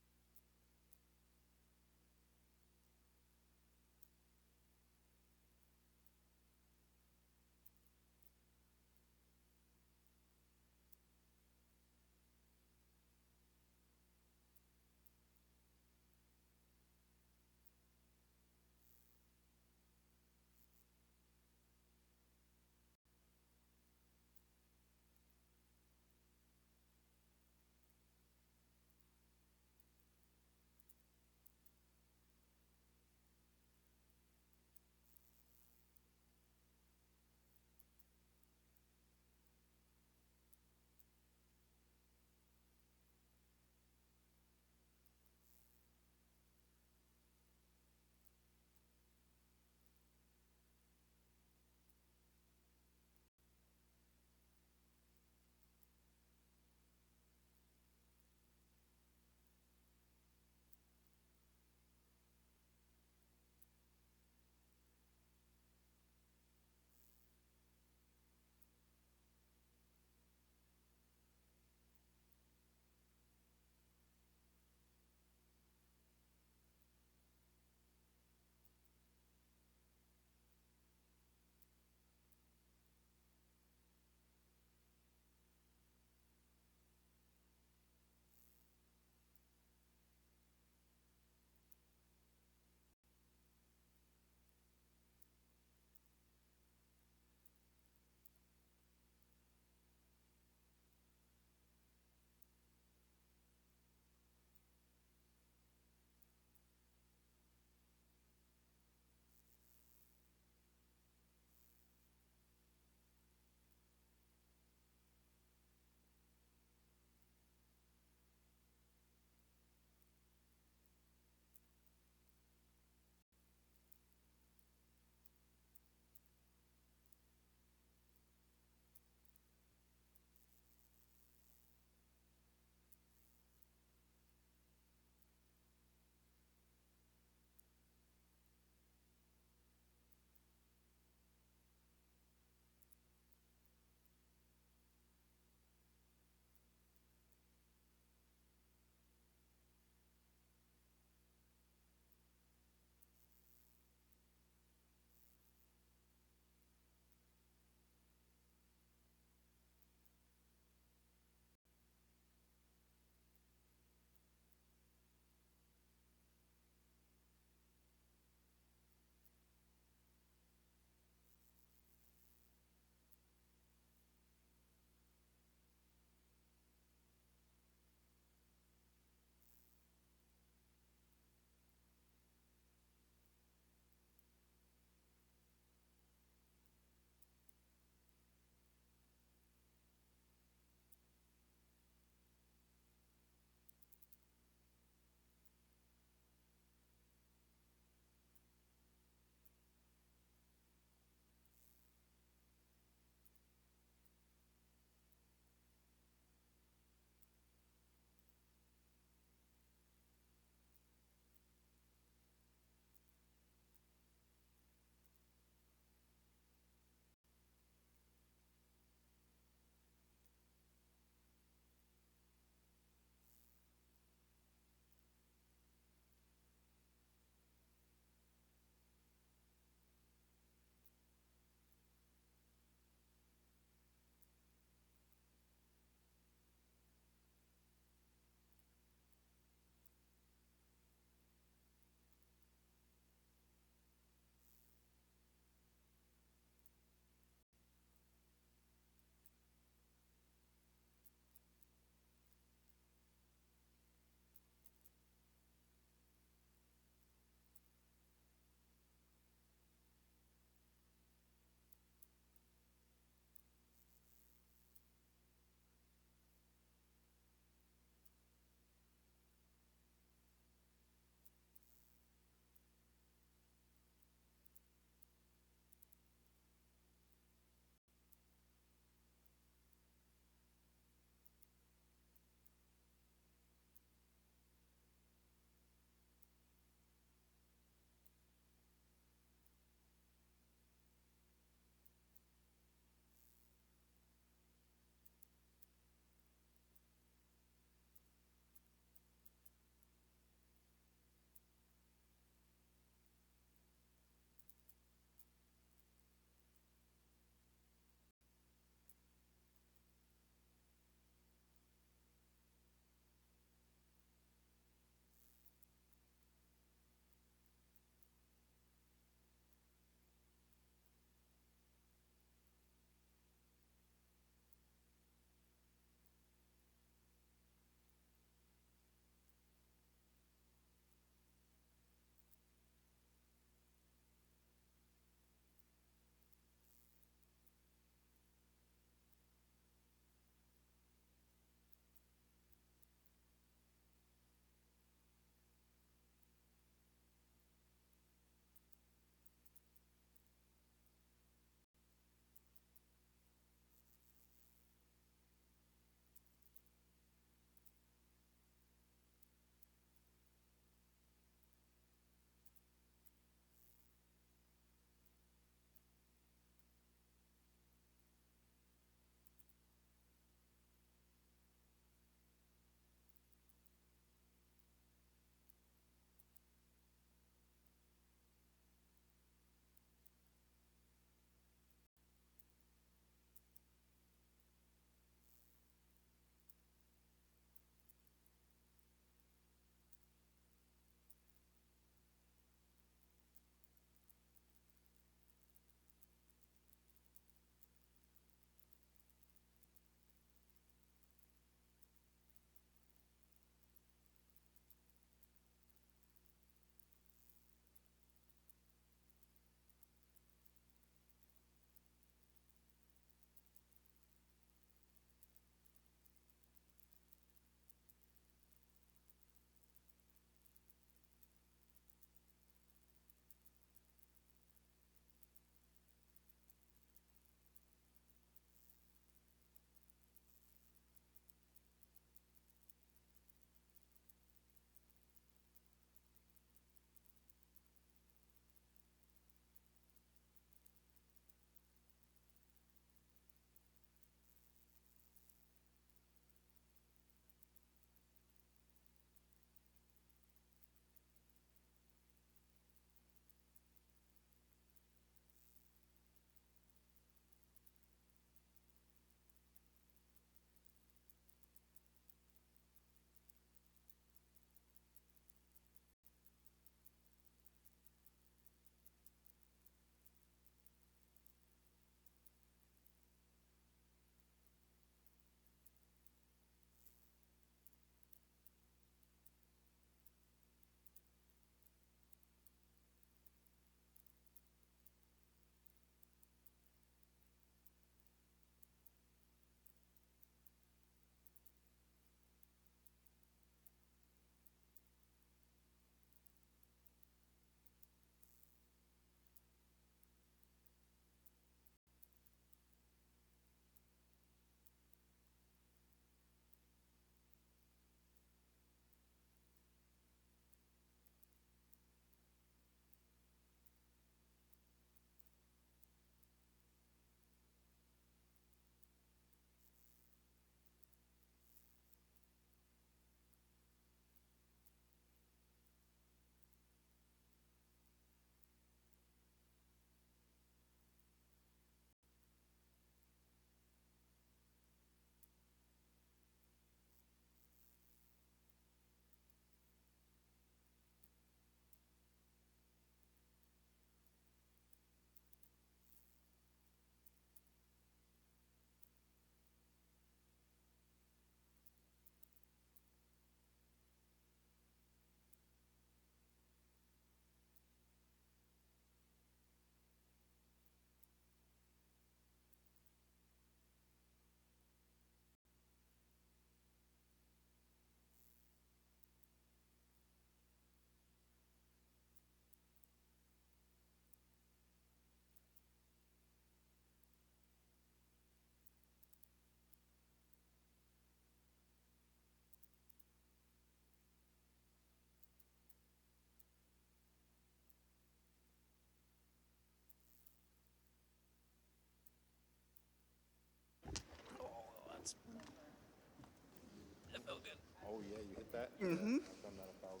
Oh, yeah, you hit that? Mm-hmm. I've done that 1,000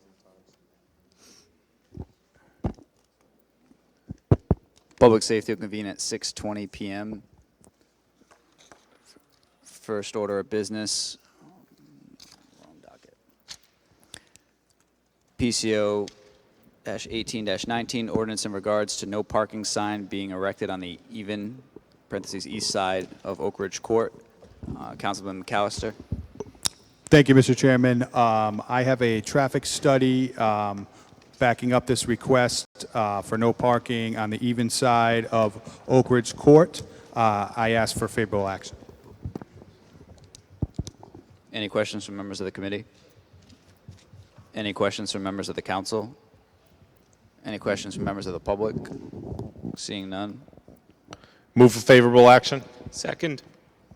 times. Public safety will convene at 6:20 PM. First order of business. Wrong docket. PCO-18-19, ordinance in regards to no parking sign being erected on the even, parentheses, east side of Oak Ridge Court. Councilman McAllister. Thank you, Mr. Chairman. I have a traffic study backing up this request for no parking on the even side of Oak Ridge Court. I ask for favorable action. Any questions from members of the committee? Any questions from members of the council? Any questions from members of the public? Seeing none. Move for favorable action. Second.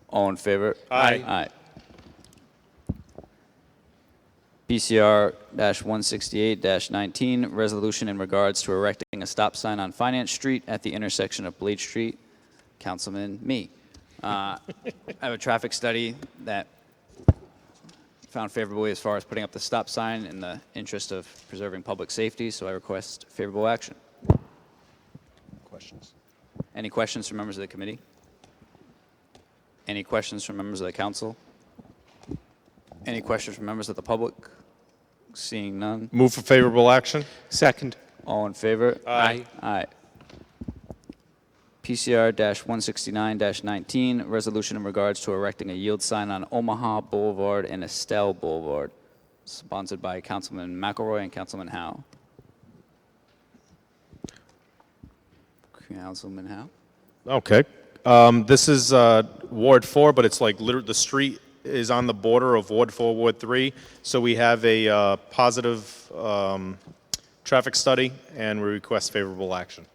All in favor? Aye. Aye. PCR-168-19, resolution in regards to erecting a stop sign on Finance Street at the intersection of Blade Street. Councilman, me. I have a traffic study that found favorably as far as putting up the stop sign in the interest of preserving public safety, so I request favorable action. Questions? Any questions from members of the committee? Any questions from members of the council? Any questions from members of the public? Seeing none. Move for favorable action. Second. All in favor? Aye. Aye. PCR-169-19, resolution in regards to erecting a yield sign on Omaha Boulevard and Estelle Boulevard, sponsored by Councilman McElroy and Councilman Howe. Councilman Howe? Okay. This is Ward 4, but it's like literally the street is on the border of Ward 4, Ward 3. So we have a positive traffic study, and we request favorable action.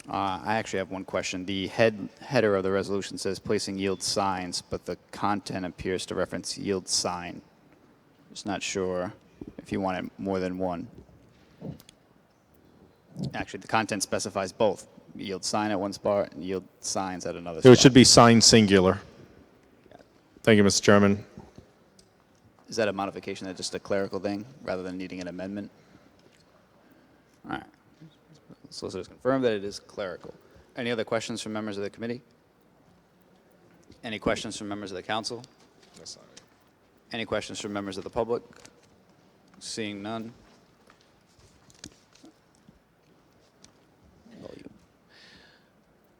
I actually have one question. The header of the resolution says placing yield signs, but the content appears to reference yield sign. Just not sure if you wanted more than one. Actually, the content specifies both. Yield sign at one spot and yield signs at another So spot. it should be sign singular. Thank you, Mr. Chairman. Is that a modification, that's just a clerical thing, rather than needing an amendment? All right. Solicitors confirm that it is clerical. Any other questions from members of the committee? Any questions from members of the council? Any questions from members of the public? Seeing none.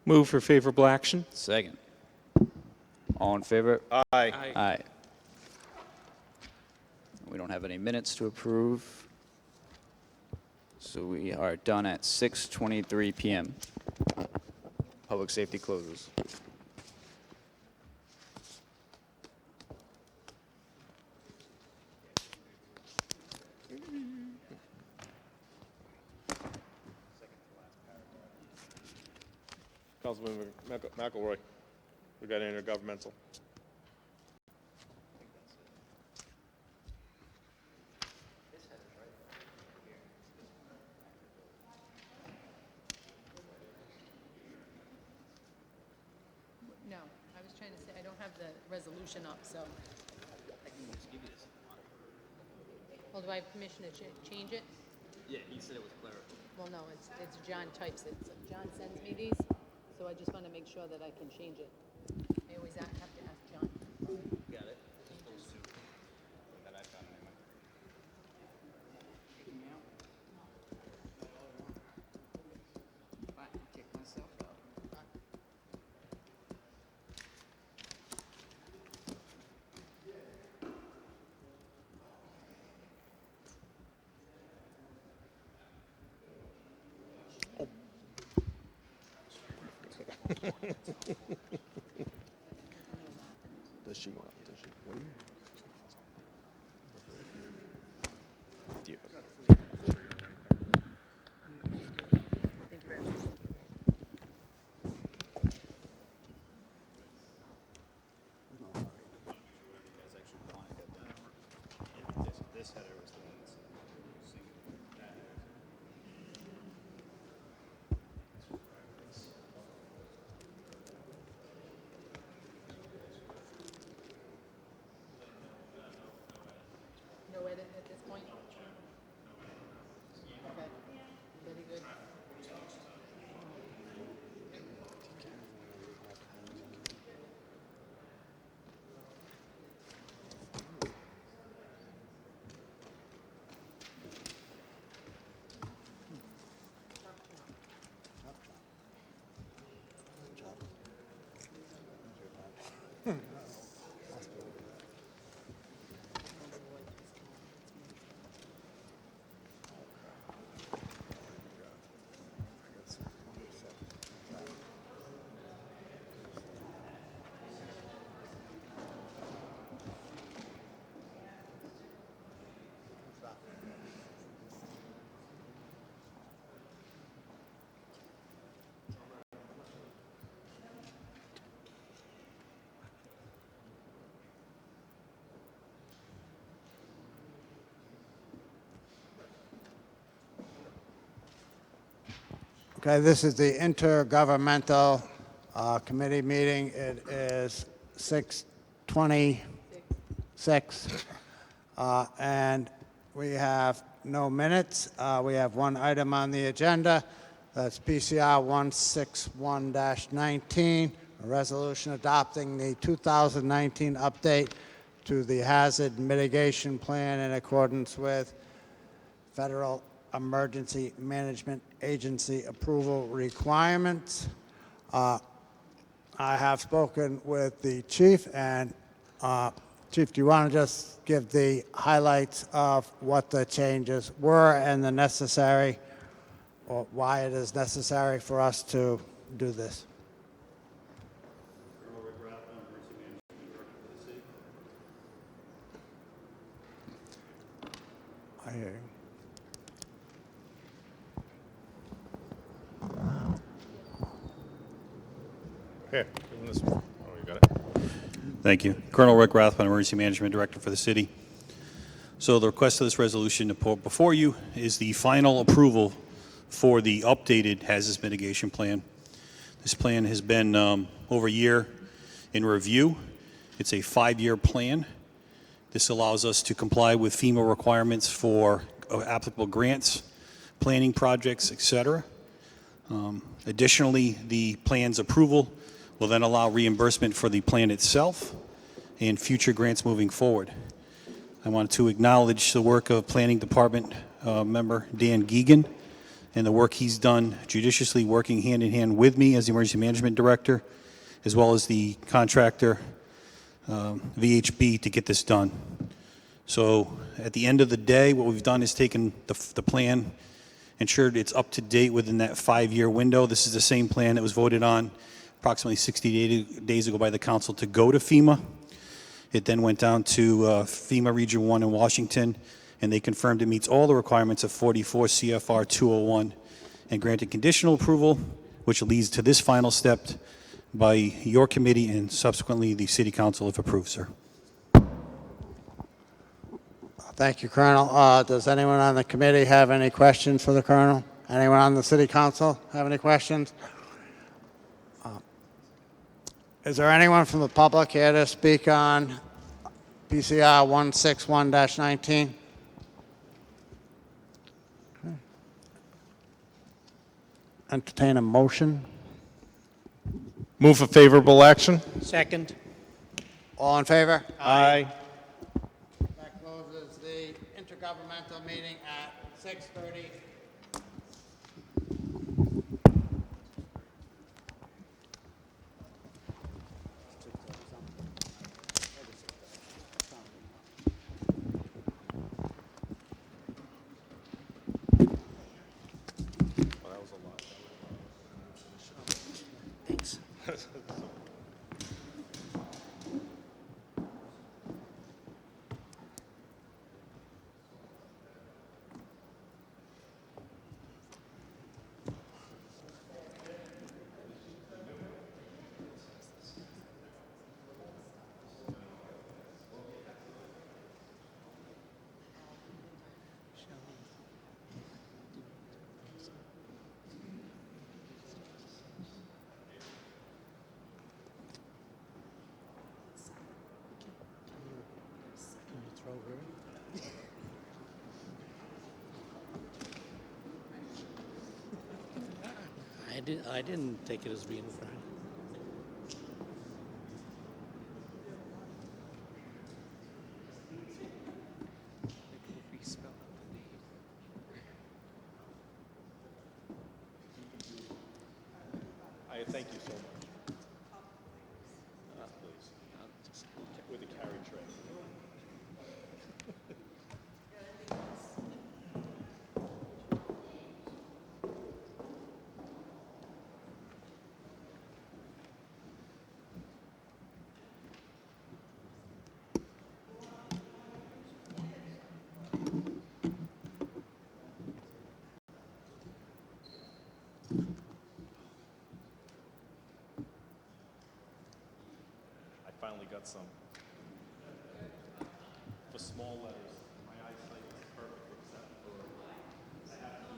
Move for favorable action. Second. All in favor? Aye. Aye. We don't have any minutes to approve. So we are done at 6:23 PM. Public safety closes. Councilman McElroy, we got intergovernmental. No, I was trying to say, I don't have the resolution up, so. Well, do I have permission to change it? Yeah, he said it was clerical. Well, no, it's John types it. So John sends me these, so I just want to make sure that I can change it. I always have to ask John. Got it. Does she want? Does she? What do you? Okay, this is the intergovernmental committee meeting. It is 6:26, and we have no minutes. We have one item on the agenda. That's PCR 161-19, a resolution adopting the 2019 update to the Hazard Mitigation Plan in accordance with Federal Emergency Management Agency approval requirements. I have spoken with the chief, and Chief, do you want to just give the highlights of what the changes were and the necessary, or why it is necessary for us to do this? I hear you. Here, give him this one. Oh, you got it. Thank you. Colonel Rick Rathbun, Emergency Management Director for the city. So the request of this resolution before you is the final approval for the updated hazardous mitigation plan. This plan has been over a year in review. It's a 5-year plan. This allows us to comply with FEMA requirements for applicable grants, planning projects, etc. Additionally, the plan's approval will then allow reimbursement for the plan itself and future grants moving forward. I want to acknowledge the work of Planning Department member Dan Geegan and the work he's done judiciously working hand in hand with me as the Emergency Management Director, as well as the contractor, VHB, to get this done. So at the end of the day, what we've done is taken the plan, ensured it's up to date within that 5-year window. This is the same plan that was voted on approximately 60 days ago by the council to go to FEMA. It then went down to FEMA Region 1 in Washington, and they confirmed it meets all the requirements of 44 CFR 201 and granted conditional approval, which leads to this final step by your committee and subsequently the city council if approved, sir. Thank you, Colonel. Does anyone on the committee have any questions for the Colonel? Anyone on the city council have any questions? Is there anyone from the public here to speak on PCR 161-19? Okay. Entertain a motion. Move for favorable action. Second. All in favor? Aye. That closes the intergovernmental meeting at 6:30. I didn't take it as being a crime. I thank you so much. Please. With the carry tray. Finally got some. For small letters, my eyesight is perfect except for I have to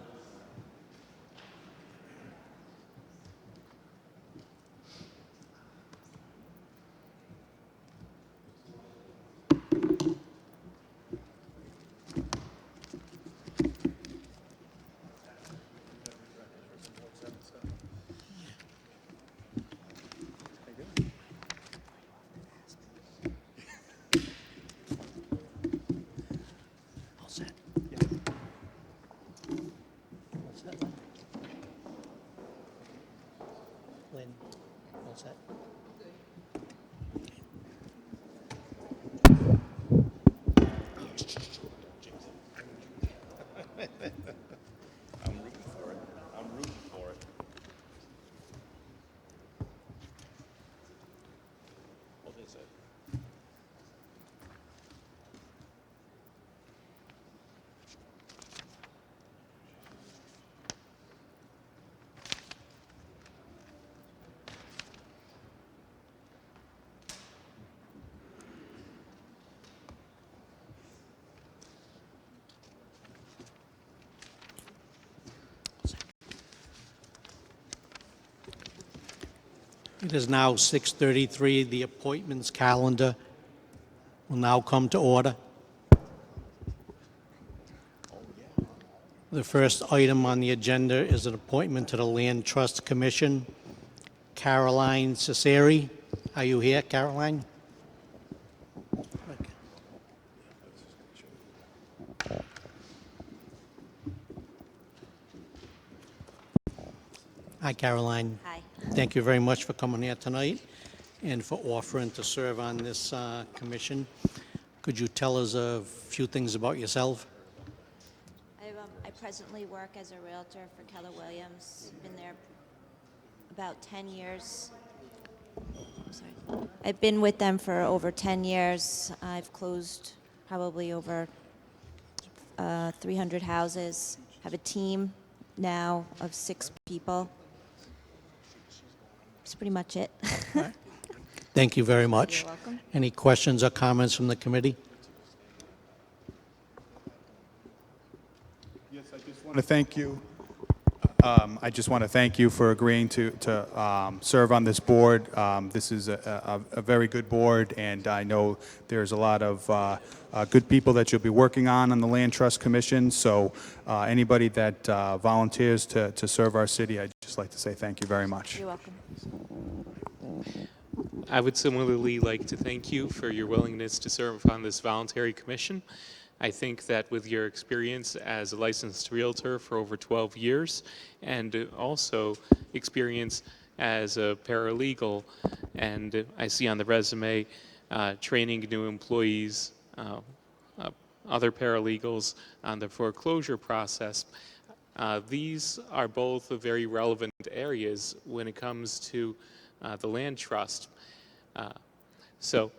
all set. I'm rooting for it. I'm rooting for it. What is it? It is now 6:33. The appointments calendar will now come to order. The first item on the agenda is an appointment to the Land Trust Commission. Caroline Cesari. Are you here, Caroline? Hi, Caroline. Hi. Thank you very much for coming here tonight and for offering to serve on this commission. Could you tell us a few things about yourself? I presently work as a realtor for Keller Williams. Been there about 10 years. I'm sorry. I've been with them for over 10 years. I've closed probably over 300 houses. Have a team now of 6 people. That's pretty much it. Thank you very much. You're welcome. Any questions or comments from the committee? Yes, I just want to thank you. I just want to thank you for agreeing to serve on this board. This is a very good board, and I know there's a lot of good people that you'll be working on the Land Trust Commission. So anybody that volunteers to serve our city, I'd just like to say thank you very much. You're welcome. I would similarly like to thank you for your willingness to serve on this voluntary commission. I think that with your experience as a licensed realtor for over 12 years and also experience as a paralegal, and I see on the resume training new employees, other paralegals on the foreclosure process, these are both very relevant areas when it comes to the land trust. So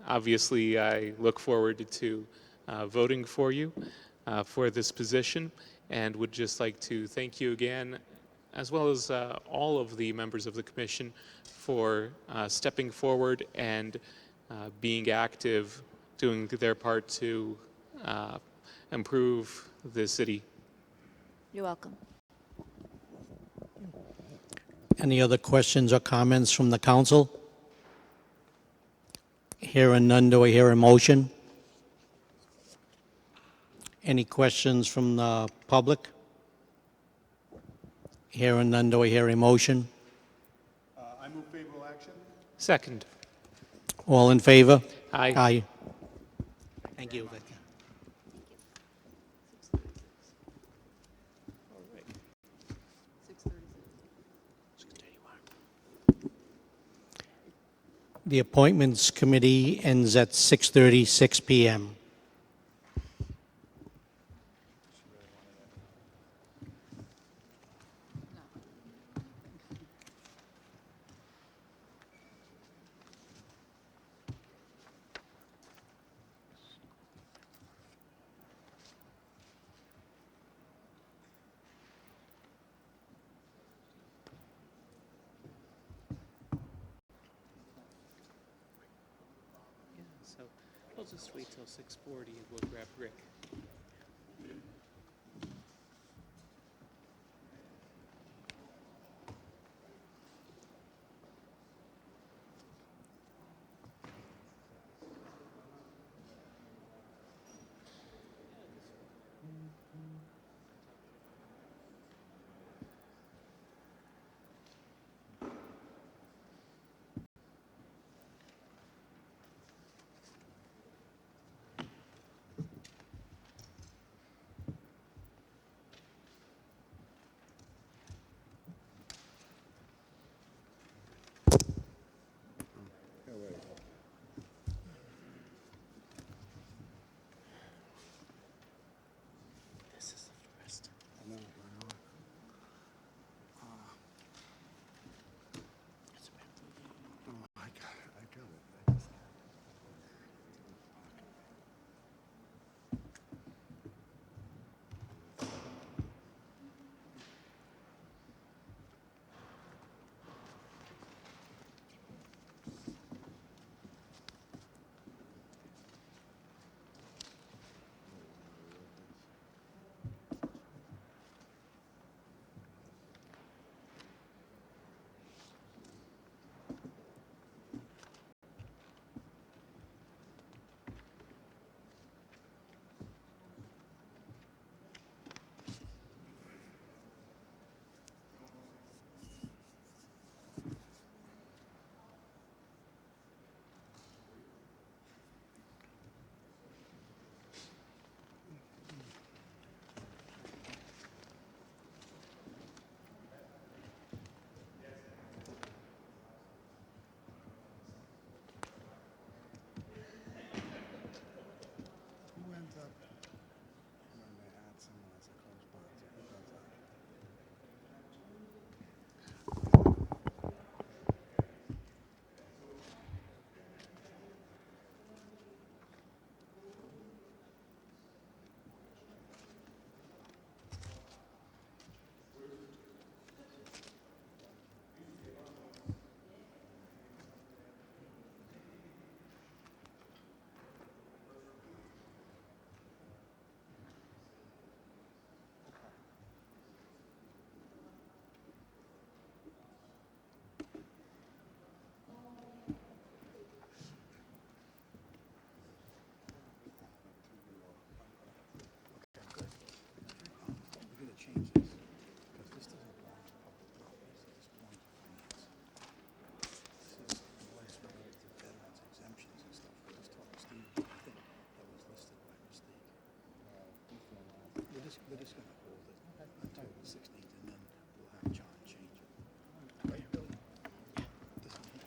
obviously, I look forward to voting for you for this position, and would just like to thank you again, as well as all of the members of the commission, for stepping forward and being active, doing their part to improve the city. You're welcome. Any other questions or comments from the council? Hearing none, do I hear a motion? Any questions from the public? Hearing none, do I hear a motion? I move favorable action. Second. All in favor? Aye. Aye. Thank you, Victor. The Appointments Committee ends at 6:36 p.m. So we'll just wait till 6:40 and we'll grab Rick. time on the 16th, and then we'll have John change it. Right, Billy? Yeah, this one here.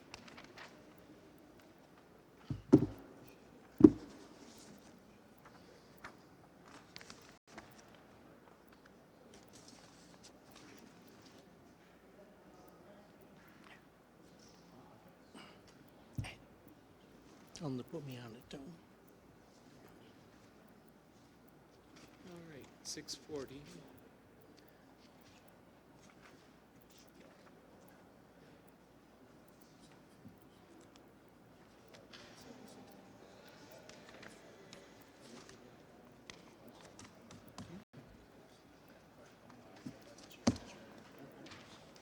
Tell them to put me on it, too. All right, 6:40.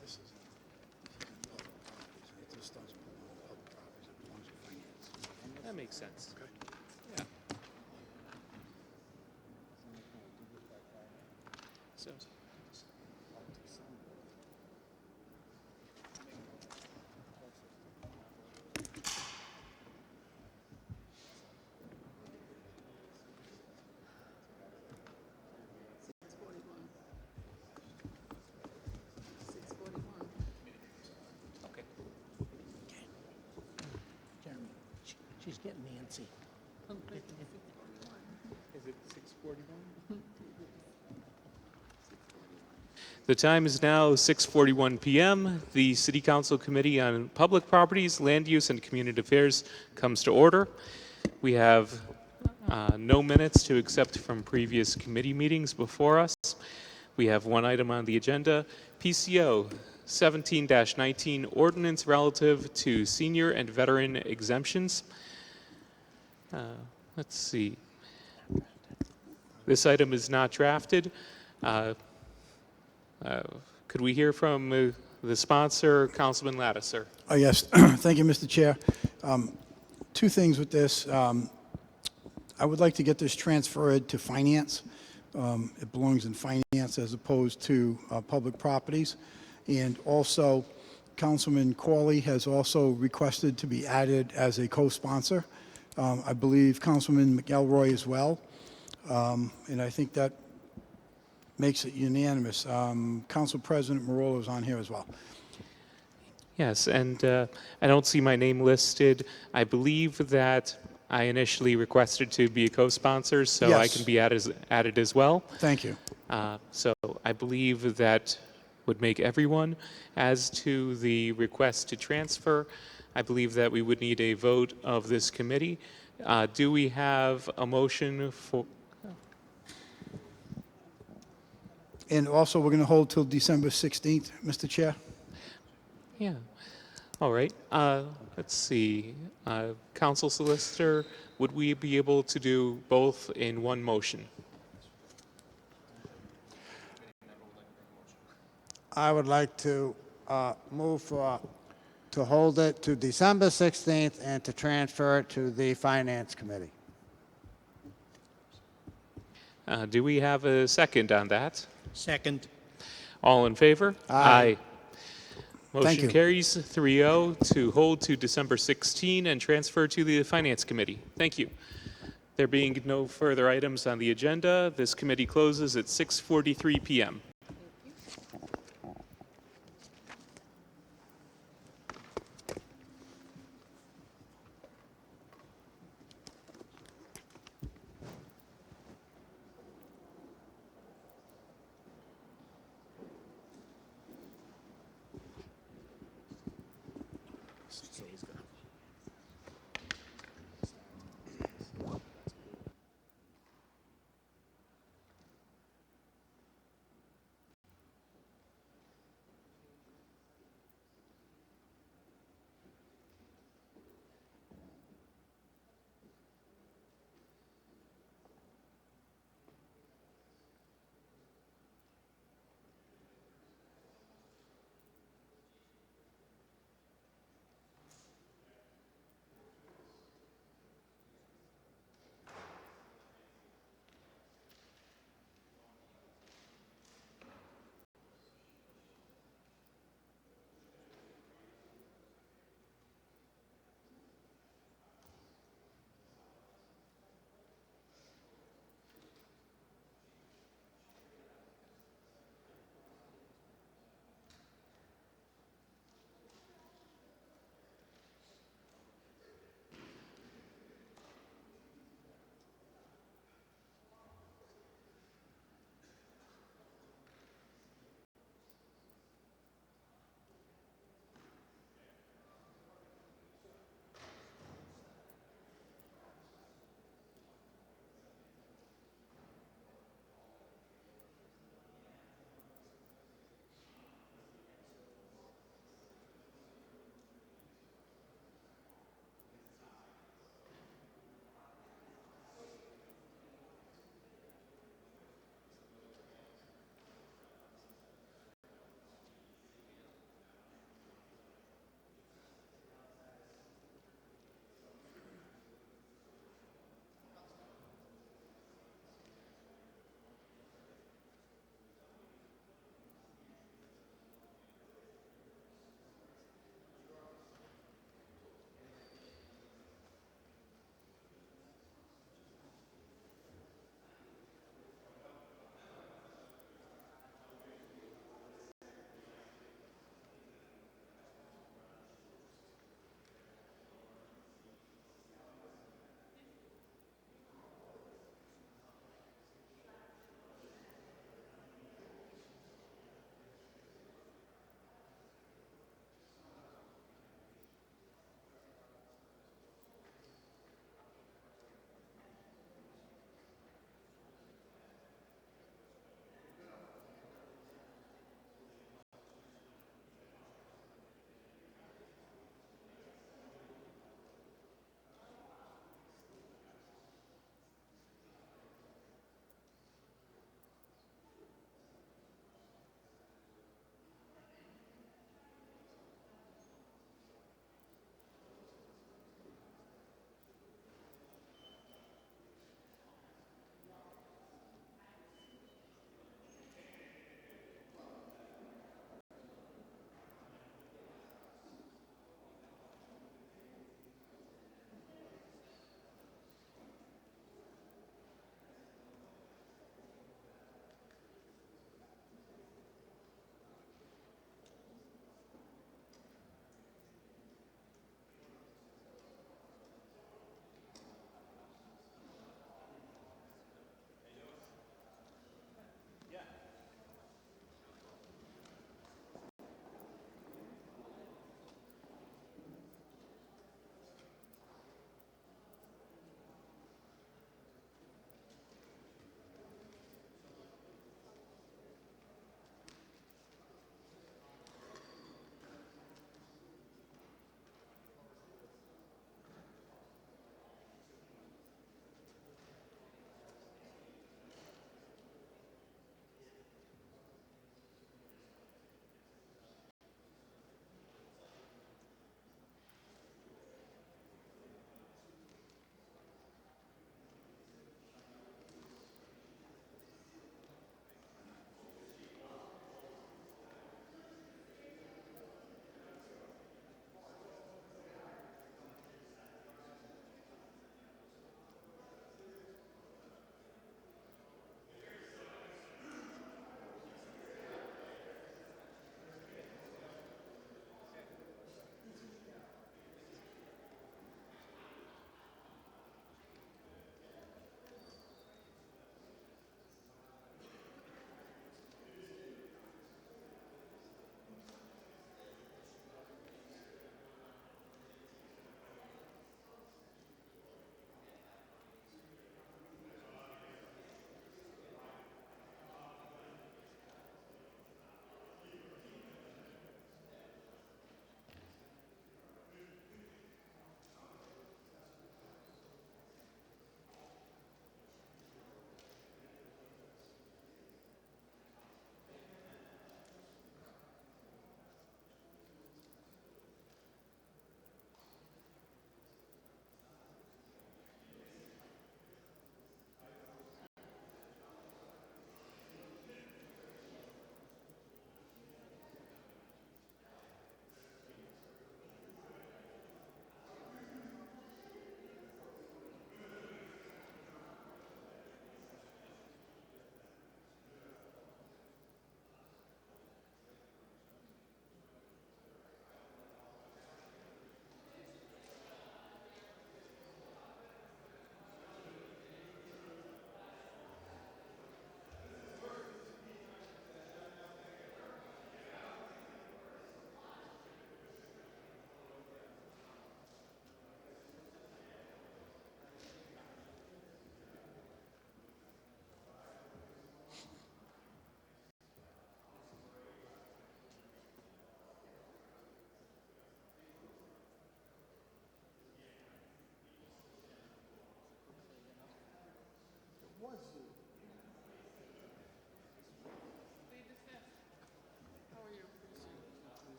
This is public properties, and it just doesn't belong to public properties, it belongs to finance. That makes sense. Okay. Yeah. So, okay. Jeremy, she's getting antsy. Is it 6:41? The time is now 6:41 p.m. The City Council Committee on Public Properties, Land Use, and Community Affairs comes to order. We have no minutes to accept from previous committee meetings before us. We have one item on the agenda, PCO 17-19, ordinance relative to senior and veteran exemptions. Let's see. This item is not drafted. Could we hear from the sponsor, Councilman Lattiser? Oh, yes. Thank you, Mr. Chair. Two things with this. I would like to get this transferred to finance. It belongs in finance as opposed to public properties. And also, Councilman Corley has also requested to be added as a co-sponsor. I believe Councilman McElroy as well. And I think that makes it unanimous. Council President Marola is on here as well. Yes, and I don't see my name listed. I believe that I initially requested to be a co-sponsor, so I Yes. can be added as well. Thank you. So I believe that would make everyone. As to the request to transfer, I believe that we would need a vote of this committee. Do we have a motion for? And also, we're going to hold till December 16th, Mr. Chair. Yeah. All right. Let's see. Council Solicitor, would we be able to do both in one motion? I would like to move to hold it to December 16th and to transfer it to the Finance Committee. Do we have a second on that? Second. All in favor? Aye. Thank Motion you. carries 3-0 to hold to December 16 and transfer to the Finance Committee. Thank you. There being no further items on the agenda, this committee closes at 6:43 p.m.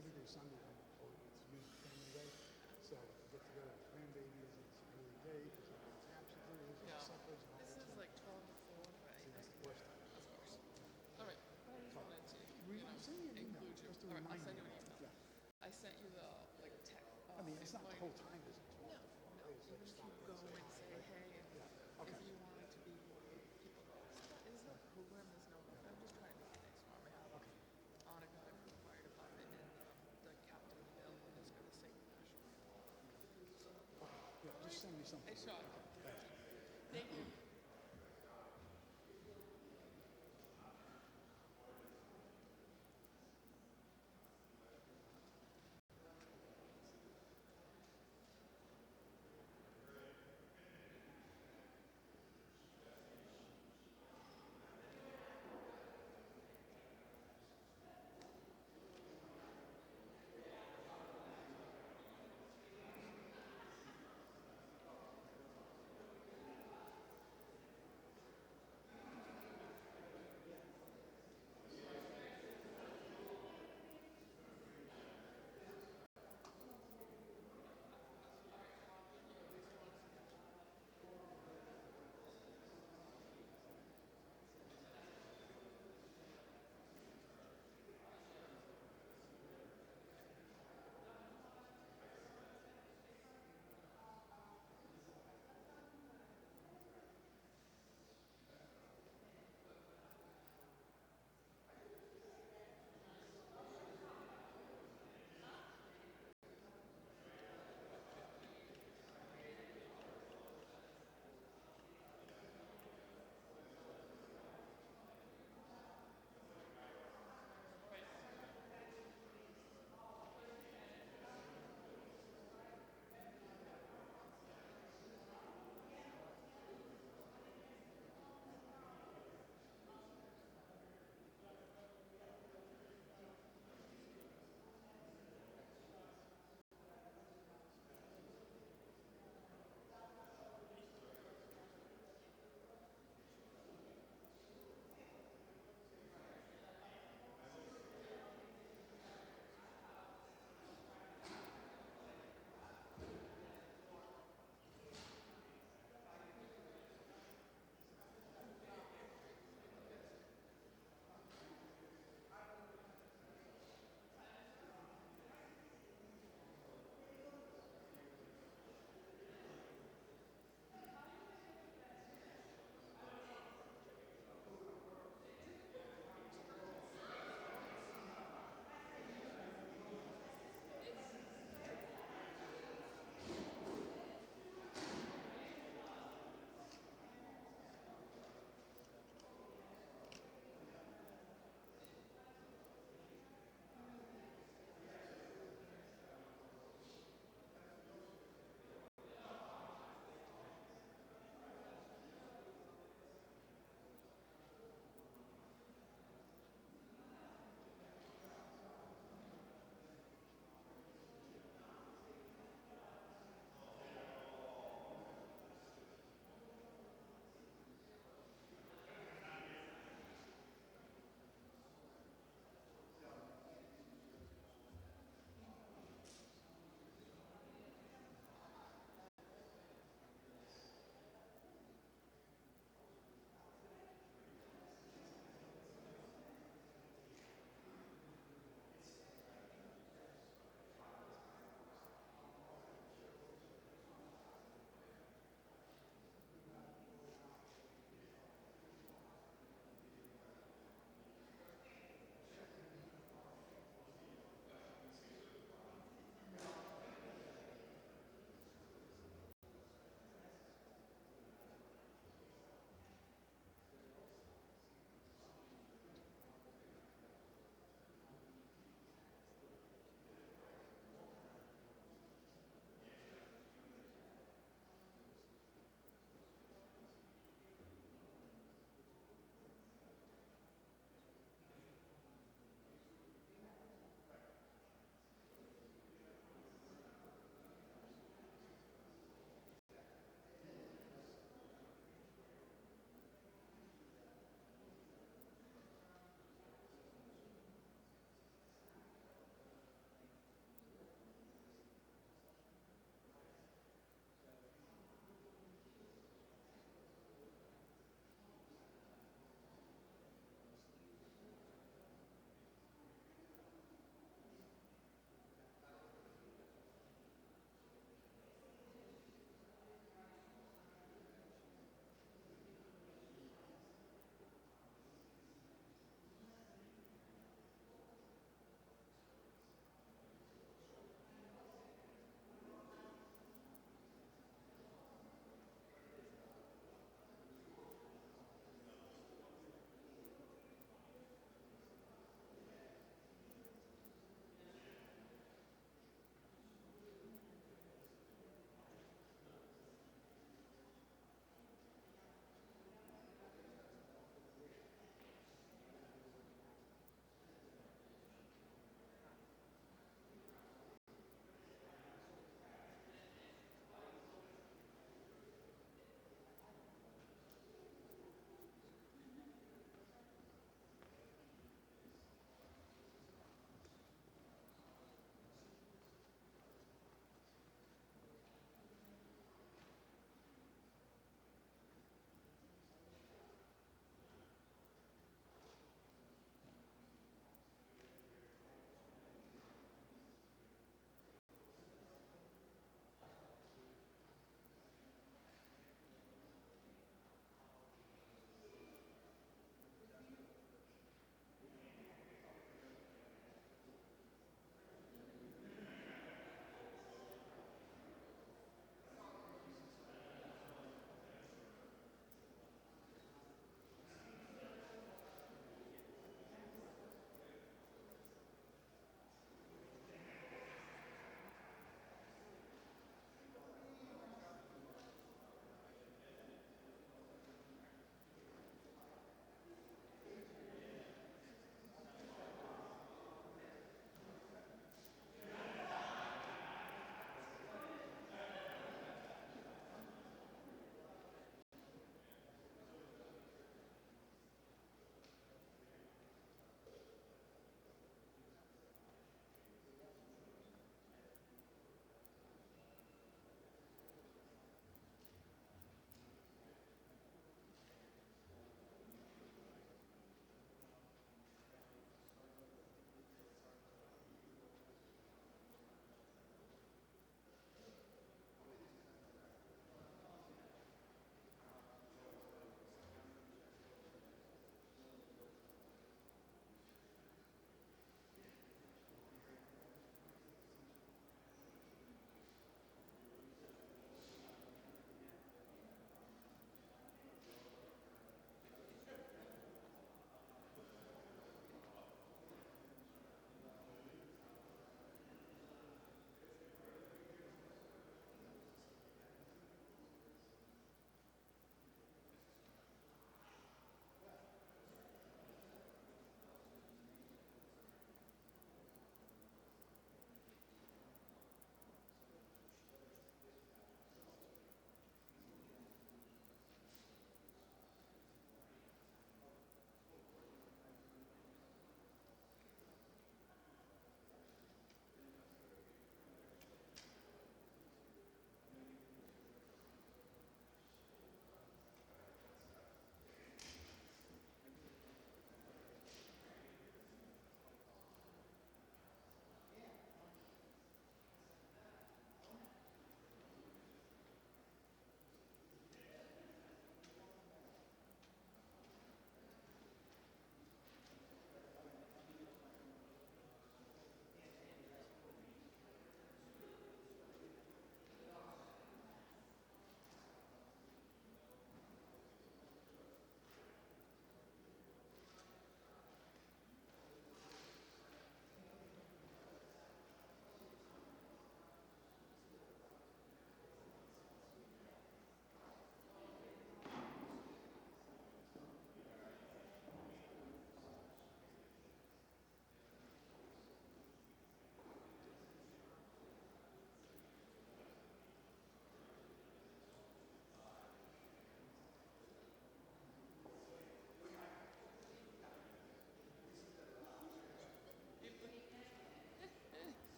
typically Sunday, it's youth family day, so get together with grandbabies, it's really gay, because it's absolutely, it's suppers and all that stuff. like 12 to 4, right? That's the worst time. Of course. All right. But I just wanted to, Send me an email, include you. just to All right, I'll remind send me. you an email. Yeah. I sent you the, like, tech. I mean, it's not the whole time, is it? No, no. Even if you go and say, hey, Okay. if you wanted to be people, it's not a program, there's no, I'm just trying to be nice for me. On a guy from the fire department and the captain of the bill is for the same national. Yeah, just send me something. I shot. Thank you.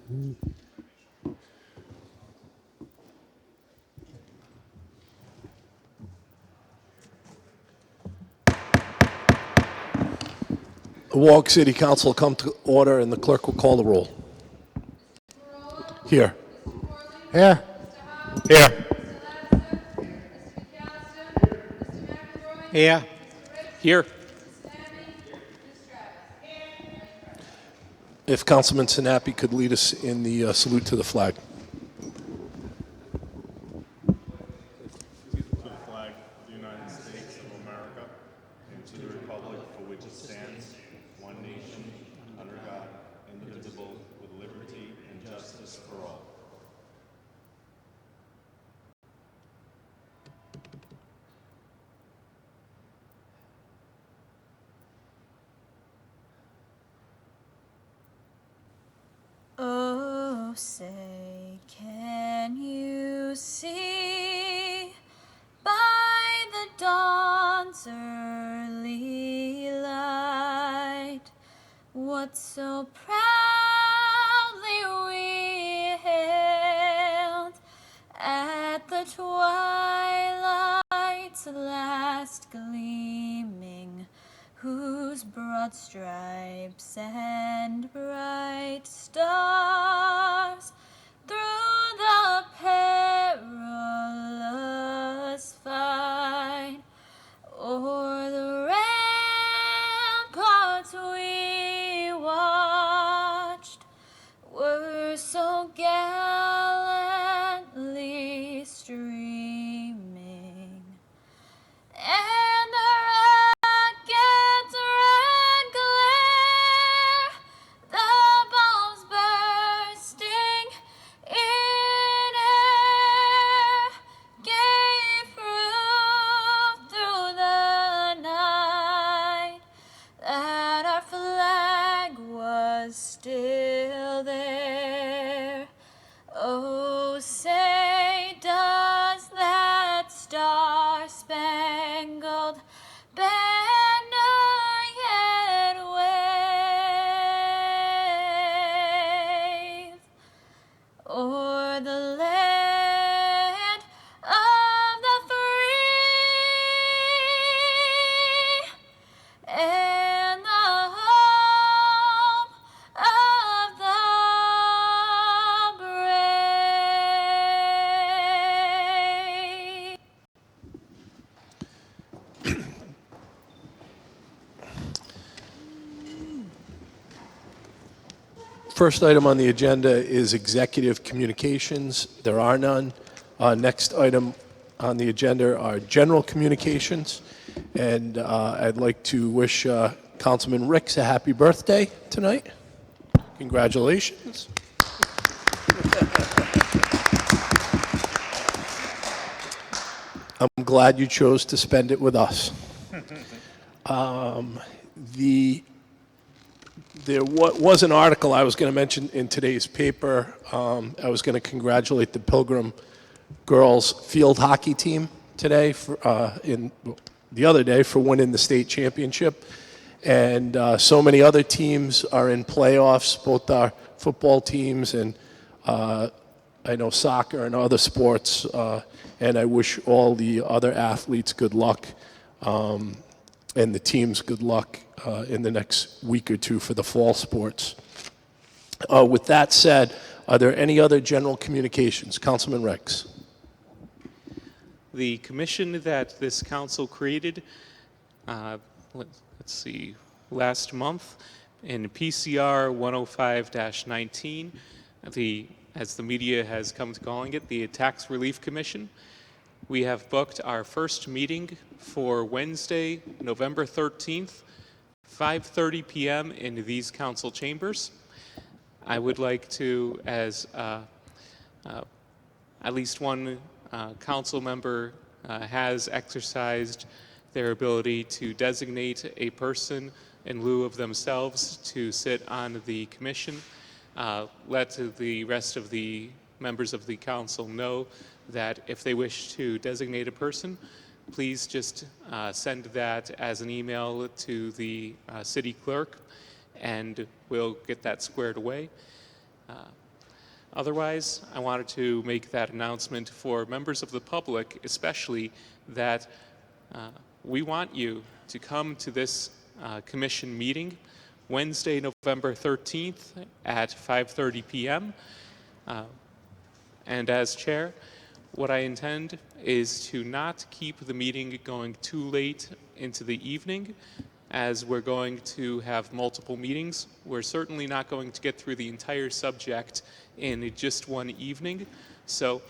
The Warwick City Council will come to order, and the clerk will call the roll. Here. Here. Here. Here. Here. If Councilman Sinapi could lead us in the salute to the flag. To the flag of the United States of America and to the republic for which it stands, one nation, under God, indivisible, with liberty and justice for all. Oh, say, can you see by the dawn's early light what so proudly we hailed at the twilight's last gleaming, whose broad stripes and bright stars through the perilous fight o'er the ramparts we watched were so gallantly streaming, and the rocket's red glare, the bombs bursting in air, gave proof through the night that our flag was still there. Oh, say, does that star-spangled banner yet wave o'er the land of the free and the home of the brave? First item on the agenda is executive communications. There are none. Next item on the agenda are general communications. And I'd like to wish Councilman Ricks a happy birthday tonight. Congratulations. I'm glad you chose to spend it with us. There was an article I was going to mention in today's paper. I was going to congratulate the Pilgrim girls field hockey team today, the other day, for winning the state championship. And so many other teams are in playoffs, both our football teams and I know soccer and other sports. And I wish all the other athletes good luck and the teams good luck in the next week or two for the fall sports. With that said, are there any other general communications? Councilman Rex. The commission that this council created, let's see, last month in PCR 105-19, as the media has come to calling it, the Tax Relief Commission. We have booked our first meeting for Wednesday, November 13th, 5:30 p.m. in these council chambers. I would like to, as at least one council member has exercised their ability to designate a person in lieu of themselves to sit on the commission, let the rest of the members of the council know that if they wish to designate a person, please just send that as an email to the city clerk, and we'll get that squared away. Otherwise, I wanted to make that announcement for members of the public, especially, that we want you to come to this commission meeting Wednesday, November 13th at 5:30 p.m. And as chair, what I intend is to not keep the meeting going too late into the evening, as we're going to have multiple meetings. We're certainly not going to get through the entire subject in just one evening. So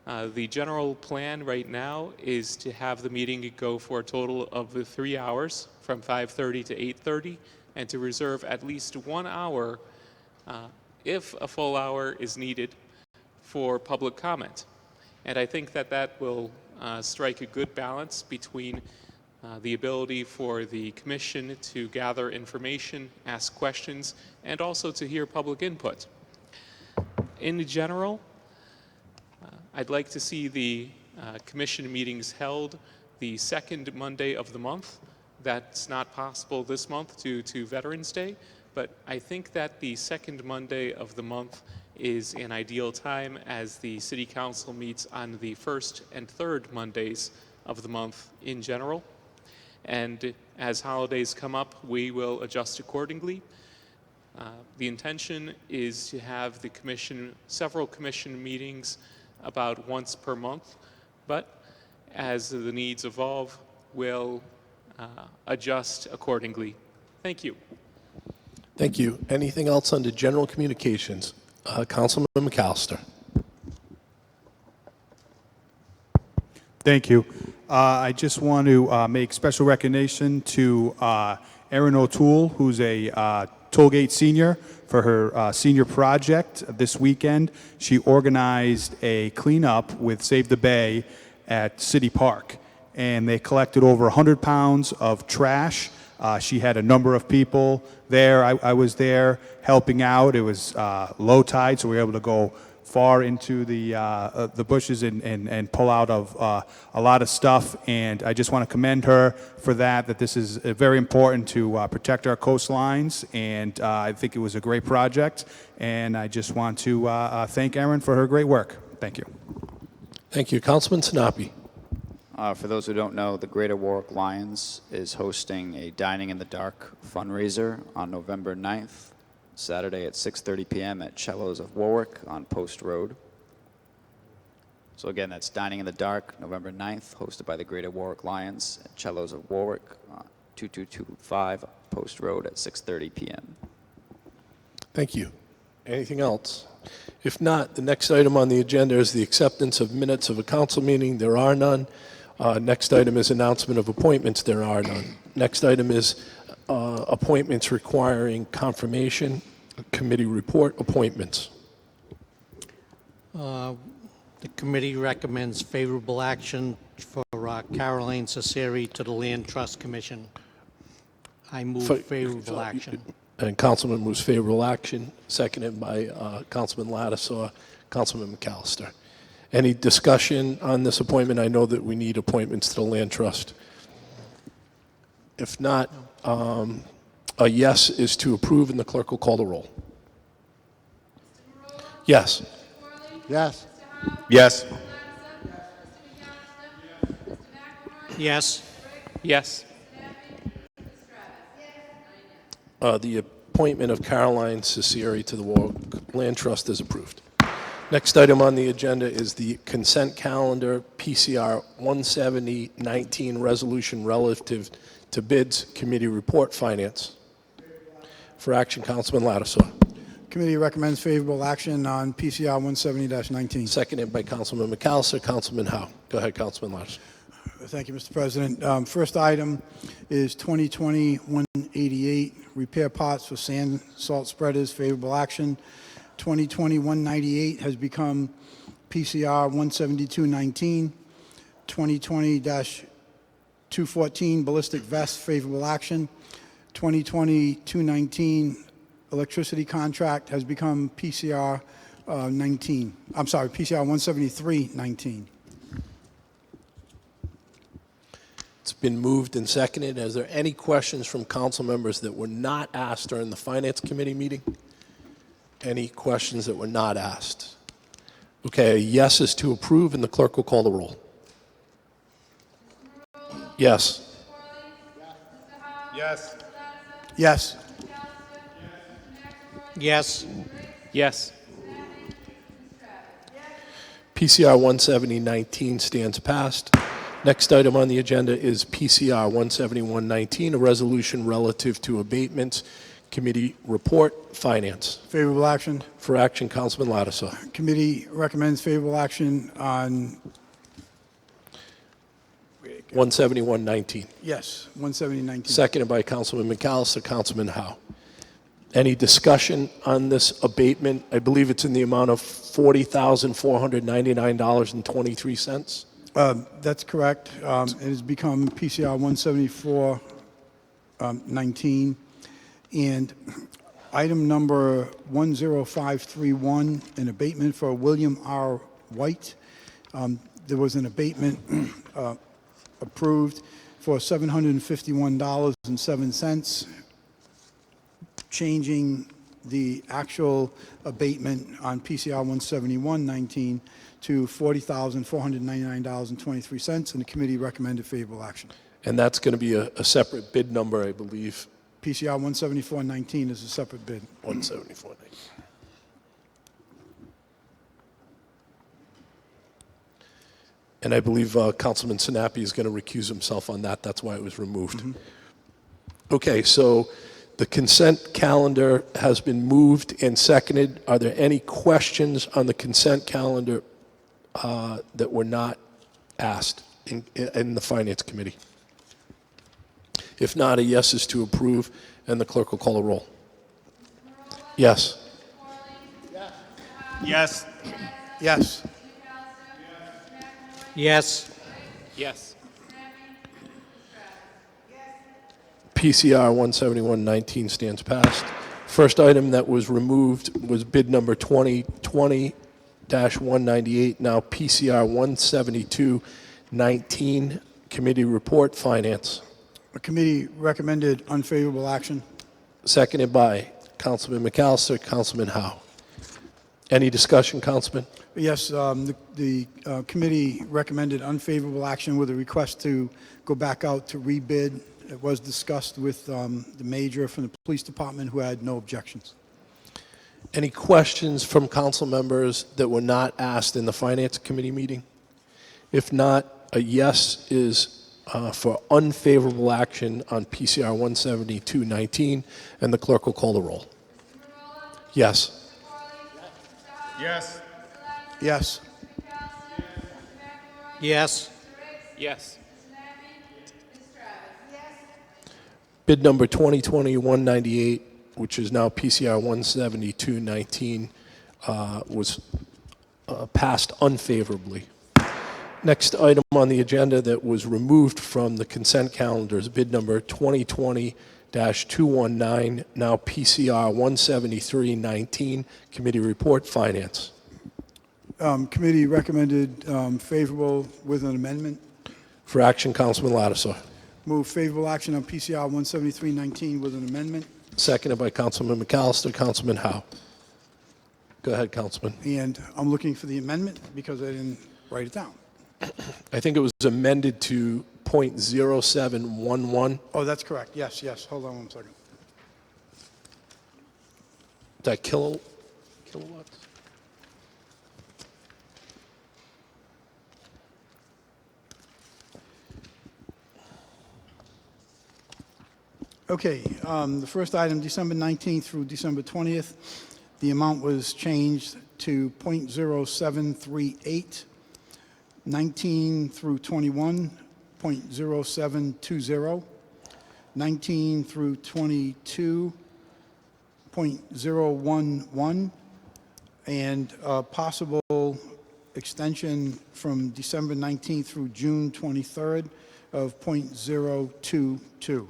the general plan right now is to have the meeting go for a total of 3 hours, from 5:30 to 8:30, and to reserve at least 1 hour, if a full hour is needed, for public comment. And I think that that will strike a good balance between the ability for the commission to gather information, ask questions, and also to hear public input. In general, I'd like to see the commission meetings held the second Monday of the month. That's not possible this month due to Veterans Day, but I think that the second Monday of the month is an ideal time, as the City Council meets on the first and third Mondays of the month in general. And as holidays come up, we will adjust accordingly. The intention is to have the commission, several commission meetings about once per month, but as the needs evolve, we'll adjust accordingly. Thank you. Thank you. Anything else under general communications? Councilman McAllister. Thank you. I just want to make special recognition to Erin O'Toole, who's a Tollgate senior, for her senior project this weekend. She organized a cleanup with Save the Bay at City Park, and they collected over 100 pounds of trash. She had a number of people there. I was there helping out. It was low tide, so we were able to go far into the bushes and pull out of a lot of stuff. And I just want to commend her for that this is very important to protect our coastlines. And I think it was a great project. And I just want to thank Erin for her great work. Thank you. Thank you. Councilman Sinapi. For those who don't know, the Greater Warwick Lions is hosting a Dining in the Dark fundraiser on November 9th, Saturday at 6:30 p.m. at Cellos of Warwick on Post Road. So again, that's Dining in the Dark, November 9th, hosted by the Greater Warwick Lions at Cellos of Warwick, 2225 Post Road at 6:30 p.m. Thank you. Anything else? If not, the next item on the agenda is the acceptance of minutes of a council meeting. There are none. Next item is announcement of appointments. There are none. Next item is appointments requiring confirmation. Committee report appointments. The committee recommends favorable action for Caroline Cesari to the Land Trust Commission. I move favorable action. And Councilman moves favorable action, seconded by Councilman Lattisaw, Councilman McAllister. Any discussion on this appointment? I know that we need appointments to the Land Trust. If not, a yes is to approve, and the clerk will call the roll. Yes. Yes. Yes. Yes. Yes. The appointment of Caroline Cesari to the Warwick Land Trust is approved. Next item on the agenda is the consent calendar, PCR 170-19 resolution relative to bids, committee report, finance. For action, Councilman Lattisaw. Committee recommends favorable action on PCR 170-19. Seconded by Councilman McAllister, Councilman Howe. Go ahead, Councilman Lattisaw. Thank you, Mr. President. First item is 2020-188, repair parts for sand salt spreaders, favorable action. 2020-198 has become PCR 172-19. 2020-214, ballistic vest, favorable action. 2020-219, electricity contract has become PCR 19. I'm sorry, PCR 173-19. It's been moved and seconded. Is there any questions from council members that were not asked during the Finance Committee meeting? any questions that were not asked? Okay, a yes is to approve, and the clerk will call the roll. Yes. Yes. Yes. Yes. Yes. PCR 170-19 stands passed. Next item on the agenda is PCR 171-19, a resolution relative to abatements. Committee report, Finance. Favorable action. For action, Councilman Lattisaw. Committee recommends favorable action on, 171-19. yes, 170-19. Seconded by Councilman McAllister, Councilman Howe. Any discussion on this abatement? I believe it's in the amount of $40,499.23. That's correct. It has become PCR 174-19. And item number 10531, an abatement for William R. White. There was an abatement approved for $751.07, changing the actual abatement on PCR 171-19 to $40,499.23, and the committee recommended favorable action. And that's going to be a separate bid number, I believe. PCR 174-19 is a separate bid. 174-19. And I believe Councilman Sinapi is going to recuse himself on that. That's why it was removed. Okay, so the consent calendar has been moved and seconded. Are there any questions on the consent calendar that were not asked in the Finance Committee? If not, a yes is to approve, and the clerk will call a roll. Yes. Yes. Yes. Yes. Yes. PCR 171-19 stands passed. First item that was removed was bid number 2020-198, now PCR 172-19. Committee report, Finance. The committee recommended unfavorable action. Seconded by Councilman McAllister, Councilman Howe. Any discussion, Councilman? Yes, the committee recommended unfavorable action with a request to go back out to rebid. It was discussed with the major from the police department, who had no objections. Any questions from council members that were not asked in the Finance Committee meeting? If not, a yes is for unfavorable action on PCR 172-19, and the clerk will call the roll. Yes. Yes. Yes. Yes. Yes. Bid number 2020-198, which is now PCR 172-19, was passed unfavorably. Next item on the agenda that was removed from the consent calendar is bid number 2020-219, now PCR 173-19. Committee report, Finance. Committee recommended favorable with an amendment. For action, Councilman Lattisaw. Move favorable action on PCR 173-19 with an amendment. Seconded by Councilman McAllister, Councilman Howe. Go ahead, Councilman. And I'm looking for the amendment because I didn't write it down. I think it was amended to .0711. Oh, that's correct. Yes, yes. Hold on one second. Is that kilowatts? Okay, the first item, December 19th through December 20th, the amount was changed to .0738. 19 through 21, .0720. 19 through 22, .011. And a possible extension from December 19th through June 23rd of .022.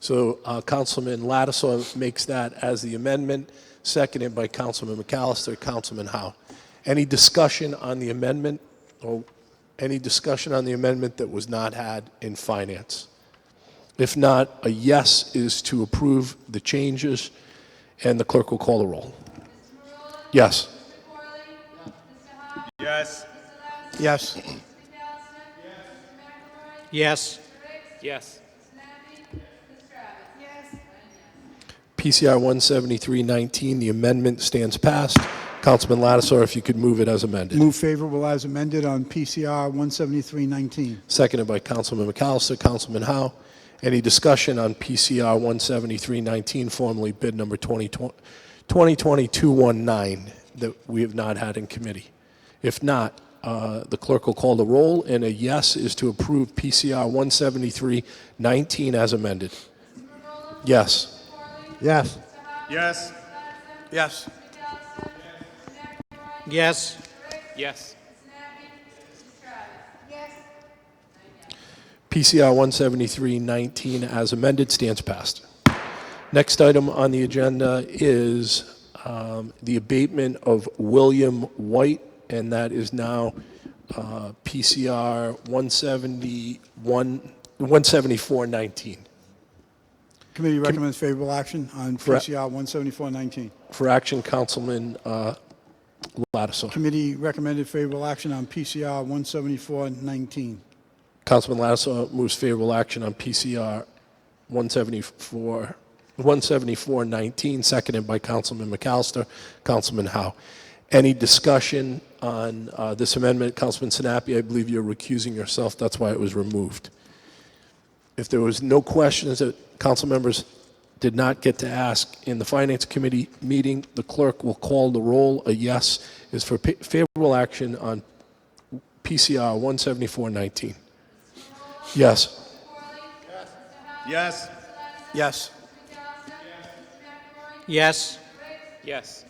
So Councilman Lattisaw makes that as the amendment, seconded by Councilman McAllister, Councilman Howe. Any discussion on the amendment, or any discussion on the amendment that was not had in Finance? If not, a yes is to approve the changes, and the clerk will call the roll. Yes. Yes. Yes. Yes. Yes. PCR 17319, the amendment stands passed. Councilman Lattisaw, if you could move it as amended. Move favorable as amended on PCR 17319. Seconded by Councilman McAllister. Councilman Howe. Any discussion on PCR 17319, formerly bid number 2020-219, that we have not had in committee? If not, the clerk will call the roll, and a yes is to approve PCR 17319 as amended. Yes. Yes. Yes. Yes. Yes. Yes. PCR 17319 as amended stands passed. Next item on the agenda is the abatement of William White, and that is now PCR 17419. Committee recommends favorable action on PCR 17419. For action, Councilman Lattisaw. Committee recommended favorable action on PCR 17419. Councilman Lattisaw moves favorable action on PCR 17419, seconded by Councilman McAllister. Councilman Howe. Any discussion on this amendment? Councilman Sinapi, I believe you're recusing yourself. That's why it was removed. If there was no questions that council members did not get to ask in the Finance Committee meeting, the clerk will call the roll. A yes is for favorable action on PCR 17419. Yes. Yes. Yes. Yes. Yes.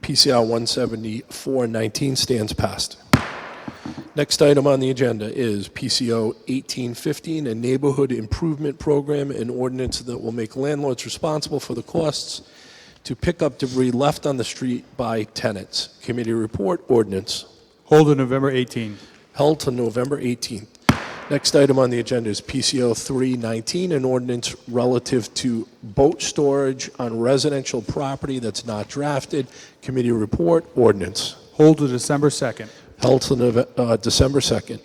PCR 17419 stands passed. Next item on the agenda is PCO 1815, a neighborhood improvement program, an ordinance that will make landlords responsible for the costs to pick up debris left on the street by tenants. Committee report, ordinance. Hold to November 18. Held to November 18th. Next item on the agenda is PCO 319, an ordinance relative to boat storage on residential property that's not drafted. Committee report, ordinance. Hold to December 2nd. Held to December 2nd.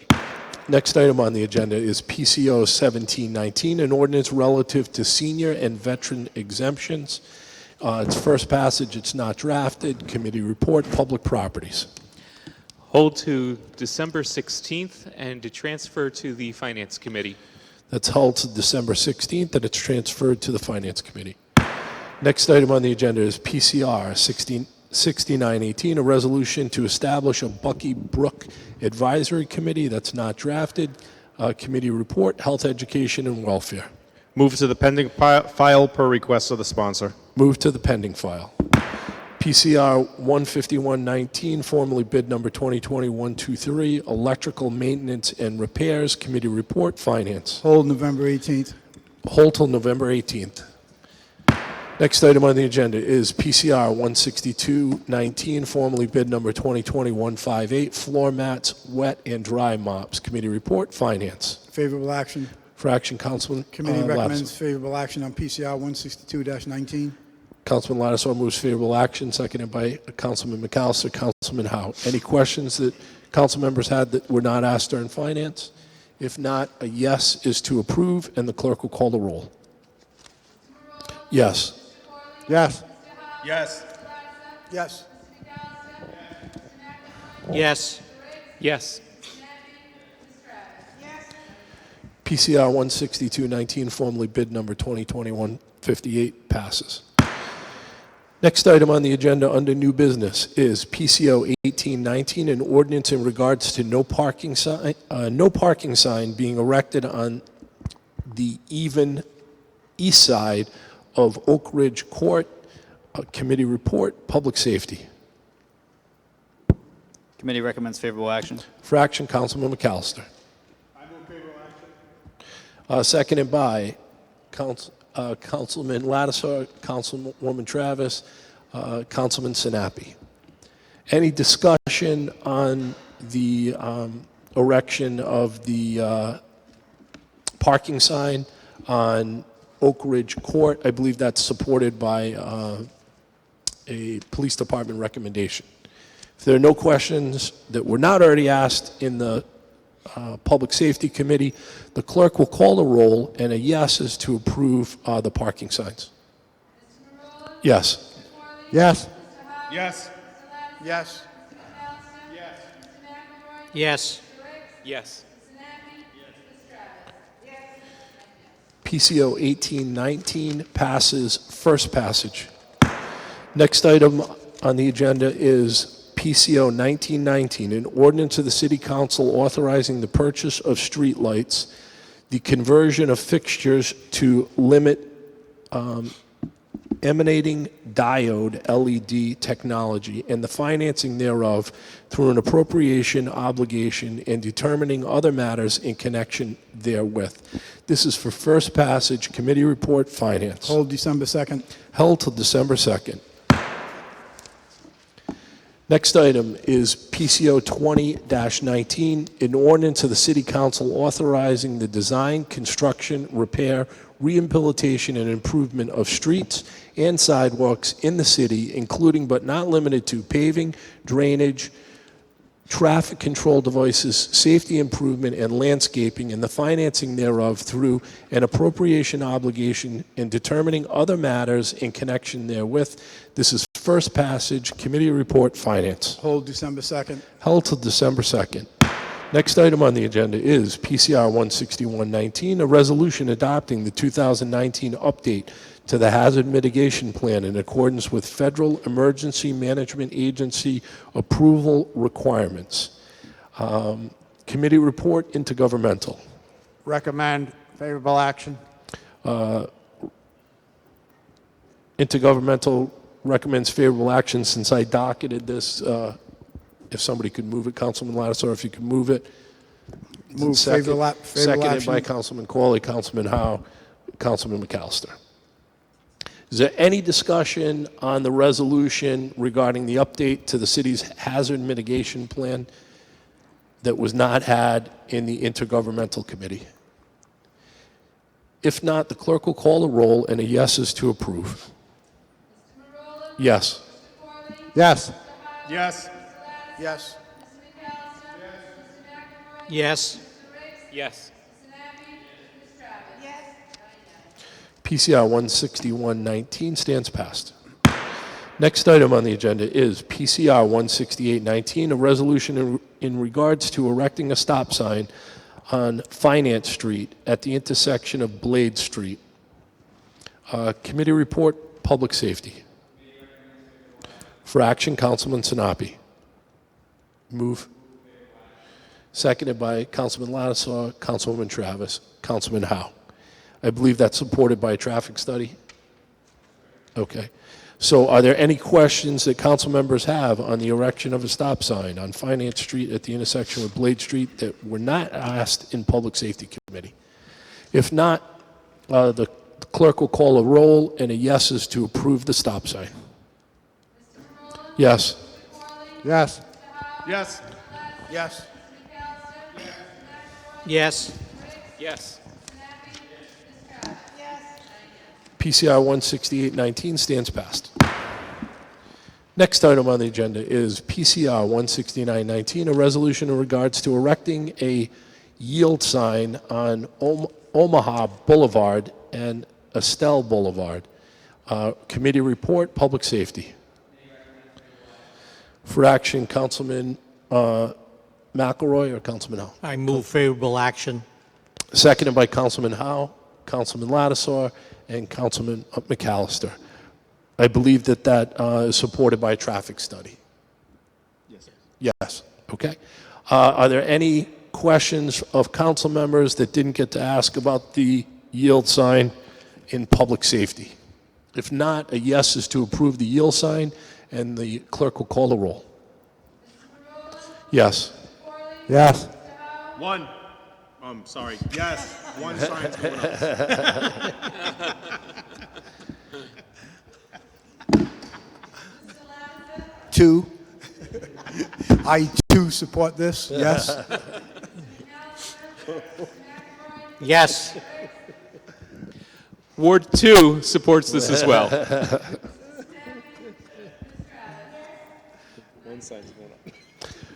Next item on the agenda is PCO 1719, an ordinance relative to senior and veteran exemptions. It's first passage, it's not drafted. Committee report, public properties. Hold to December 16th and to transfer to the Finance Committee. That's held to December 16th, and it's transferred to the Finance Committee. Next item on the agenda is PCR 6918, a resolution to establish a Bucky Brook Advisory Committee that's not drafted. Committee report, health, education, and welfare. Move to the pending file per request of the sponsor. Move to the pending file. PCR 15119, formerly bid number 2020-123, electrical maintenance and repairs. Committee report, finance. Hold November 18th. Hold till November 18th. Next item on the agenda is PCR 16219, formerly bid number 2020-158, floor mats, wet and dry mops. Committee report, finance. Favorable action. For action, Councilman Committee recommends Lattisaw. favorable action on PCR 162-19. Councilman Lattisaw moves favorable action, seconded by Councilman McAllister. Councilman Howe. Any questions that council members had that were not asked during finance? If not, a yes is to approve, and the clerk will call the roll. Yes. Yes. Yes. Yes. Yes. Yes. PCR 16219, formerly bid number 2020-158, passes. Next item on the agenda under new business is PCO 1819, an ordinance in regards to no parking sign being erected on the even east side of Oak Ridge Court. Committee report, public safety. Committee recommends favorable action. For action, Councilman McAllister. Seconded by Councilman Lattisaw, Councilwoman Travis, Councilman Sinapi. Any discussion on the erection of the parking sign on Oak Ridge Court. I believe that's supported by a police department recommendation. If there are no questions that were not already asked in the Public Safety Committee, the clerk will call the roll, and a yes is to approve the parking signs. Yes. Yes. Yes. Yes. Yes. Yes. PCO 1819 passes first passage. Next item on the agenda is PCO 1919, an ordinance of the City Council authorizing the purchase of streetlights, the conversion of fixtures to limit emanating diode LED technology, and the financing thereof through an appropriation obligation and determining other matters in connection therewith. This is for first passage. Committee report, Finance. Hold December 2nd. Held till December 2nd. Next item is PCO 20-19, an ordinance of the City Council authorizing the design, construction, repair, rehabilitation, and improvement of streets and sidewalks in the city, including but not limited to paving, drainage, traffic control devices, safety improvement, and landscaping, and the financing thereof through an appropriation obligation and determining other matters in connection therewith. This is first passage. Committee report, Finance. Hold December 2nd. Held till December 2nd. Next item on the agenda is PCR 16119, a resolution adopting the 2019 update to the Hazard Mitigation Plan in accordance with Federal Emergency Management Agency approval requirements. Committee report, intergovernmental. Recommend favorable action. Intergovernmental recommends favorable action. Since I docketed this, if somebody could move it, Councilman Lattiser, if you could move it. Move favorable action. Seconded by Councilman Corley, Councilman Howe, Councilman McAllister. Is there any discussion on the resolution regarding the update to the city's hazard mitigation plan that was not had in the intergovernmental committee? If not, the clerk will call the roll, and a yes is to approve. Yes. Yes. Yes. Yes. Yes. Yes. PCR 16119 stands passed. Next item on the agenda is PCR 16819, a resolution in regards to erecting a stop sign on Finance Street at the intersection of Blade Street. Committee report, Public Safety. For action, Councilman Sinapi. Move. Seconded by Councilman Lattiser, Councilwoman Travis, Councilman Howe. I believe that's supported by a traffic study. Okay. So are there any questions that council members have on the erection of a stop sign on Finance Street at the intersection with Blade Street that were not asked in Public Safety Committee? If not, the clerk will call a roll, and a yes is to approve the stop sign. Yes. Yes. Yes. Yes. Yes. Yes. PCR 16819 stands passed. Next item on the agenda is PCR 16919, a resolution in regards to erecting a yield sign on Omaha Boulevard and Estelle Boulevard. Committee report, Public Safety. For action, Councilman McElroy or Councilman Howe? I move favorable action. Seconded by Councilman Howe, Councilman Lattiser, and Councilman McAllister. I believe that that is supported by a traffic study. Yes. Yes. Okay. Are there any questions of council members that didn't get to ask about the yield sign in Public Safety? If not, a yes is to approve the yield sign, and the clerk will call the roll. Yes. Yes. One. Sorry. Yes. One sign's going up. Two. I too support this. Yes. Yes. Ward 2 supports this as well.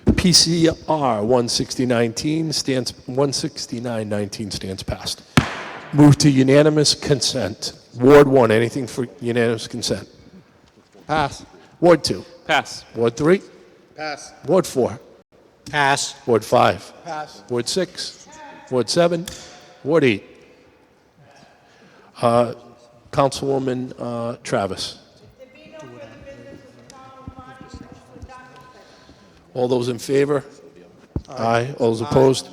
PCR 16919 stands passed. Move to unanimous consent. Ward 1, anything for unanimous consent? Pass. Ward 2? Pass. Ward 3? Pass. Ward 4? Pass. Ward 5? Pass. Ward 6? Ward 7? Ward 8? Councilwoman Travis. All those in favor? Aye. All those opposed?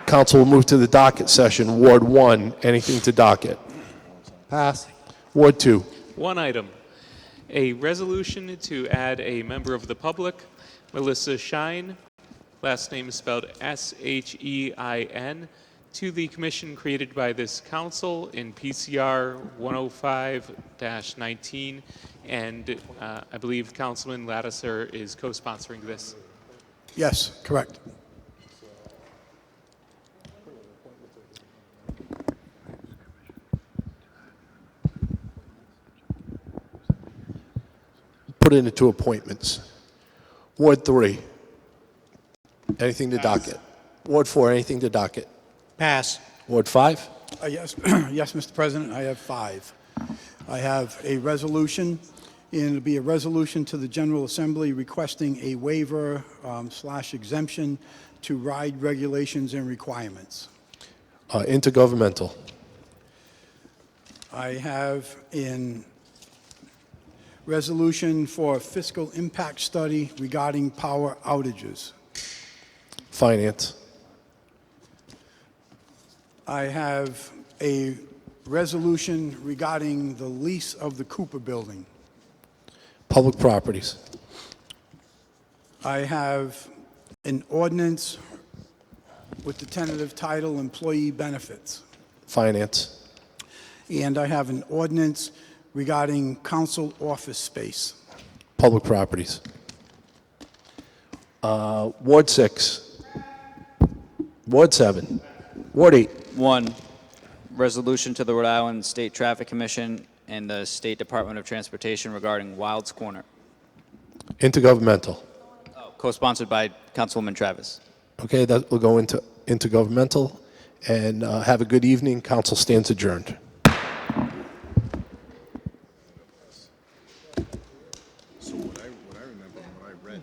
Council will move to the docket session. Ward 1, anything to docket? Pass. Ward 2? One item, a resolution to add a member of the public, Melissa Shine, last name is spelled S-H-E-I-N, to the commission created by this council in PCR 105-19, and I believe Councilman Lattiser is co-sponsoring this. Yes, correct. Put it into appointments. Ward 3, anything to docket? Ward 4, anything to docket? Pass. Ward 5? Yes, yes, Mr. President, I have 5. I have a resolution, and it'll be a resolution to the General Assembly requesting a waiver / exemption to ride regulations and requirements. Intergovernmental. I have in resolution for fiscal impact study regarding power outages. Finance. I have a resolution regarding the lease of the Cooper Building. Public properties. I have an ordinance with the tentative title Employee Benefits. Finance. And I have an ordinance regarding council office space. Public properties. Ward 6. Ward 7. Ward 8. 1, resolution to the Rhode Island State Traffic Commission and the State Department of Transportation regarding Wilds Corner. Intergovernmental. Co-sponsored by Councilwoman Travis. Okay, that will go into intergovernmental. And have a good evening. Council stands adjourned. So what I remember, what I read,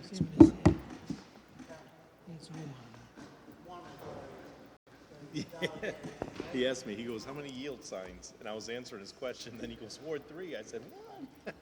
he asked me, he goes, how many yield signs? And I was answering his question, then he goes, Ward 3. I said, what?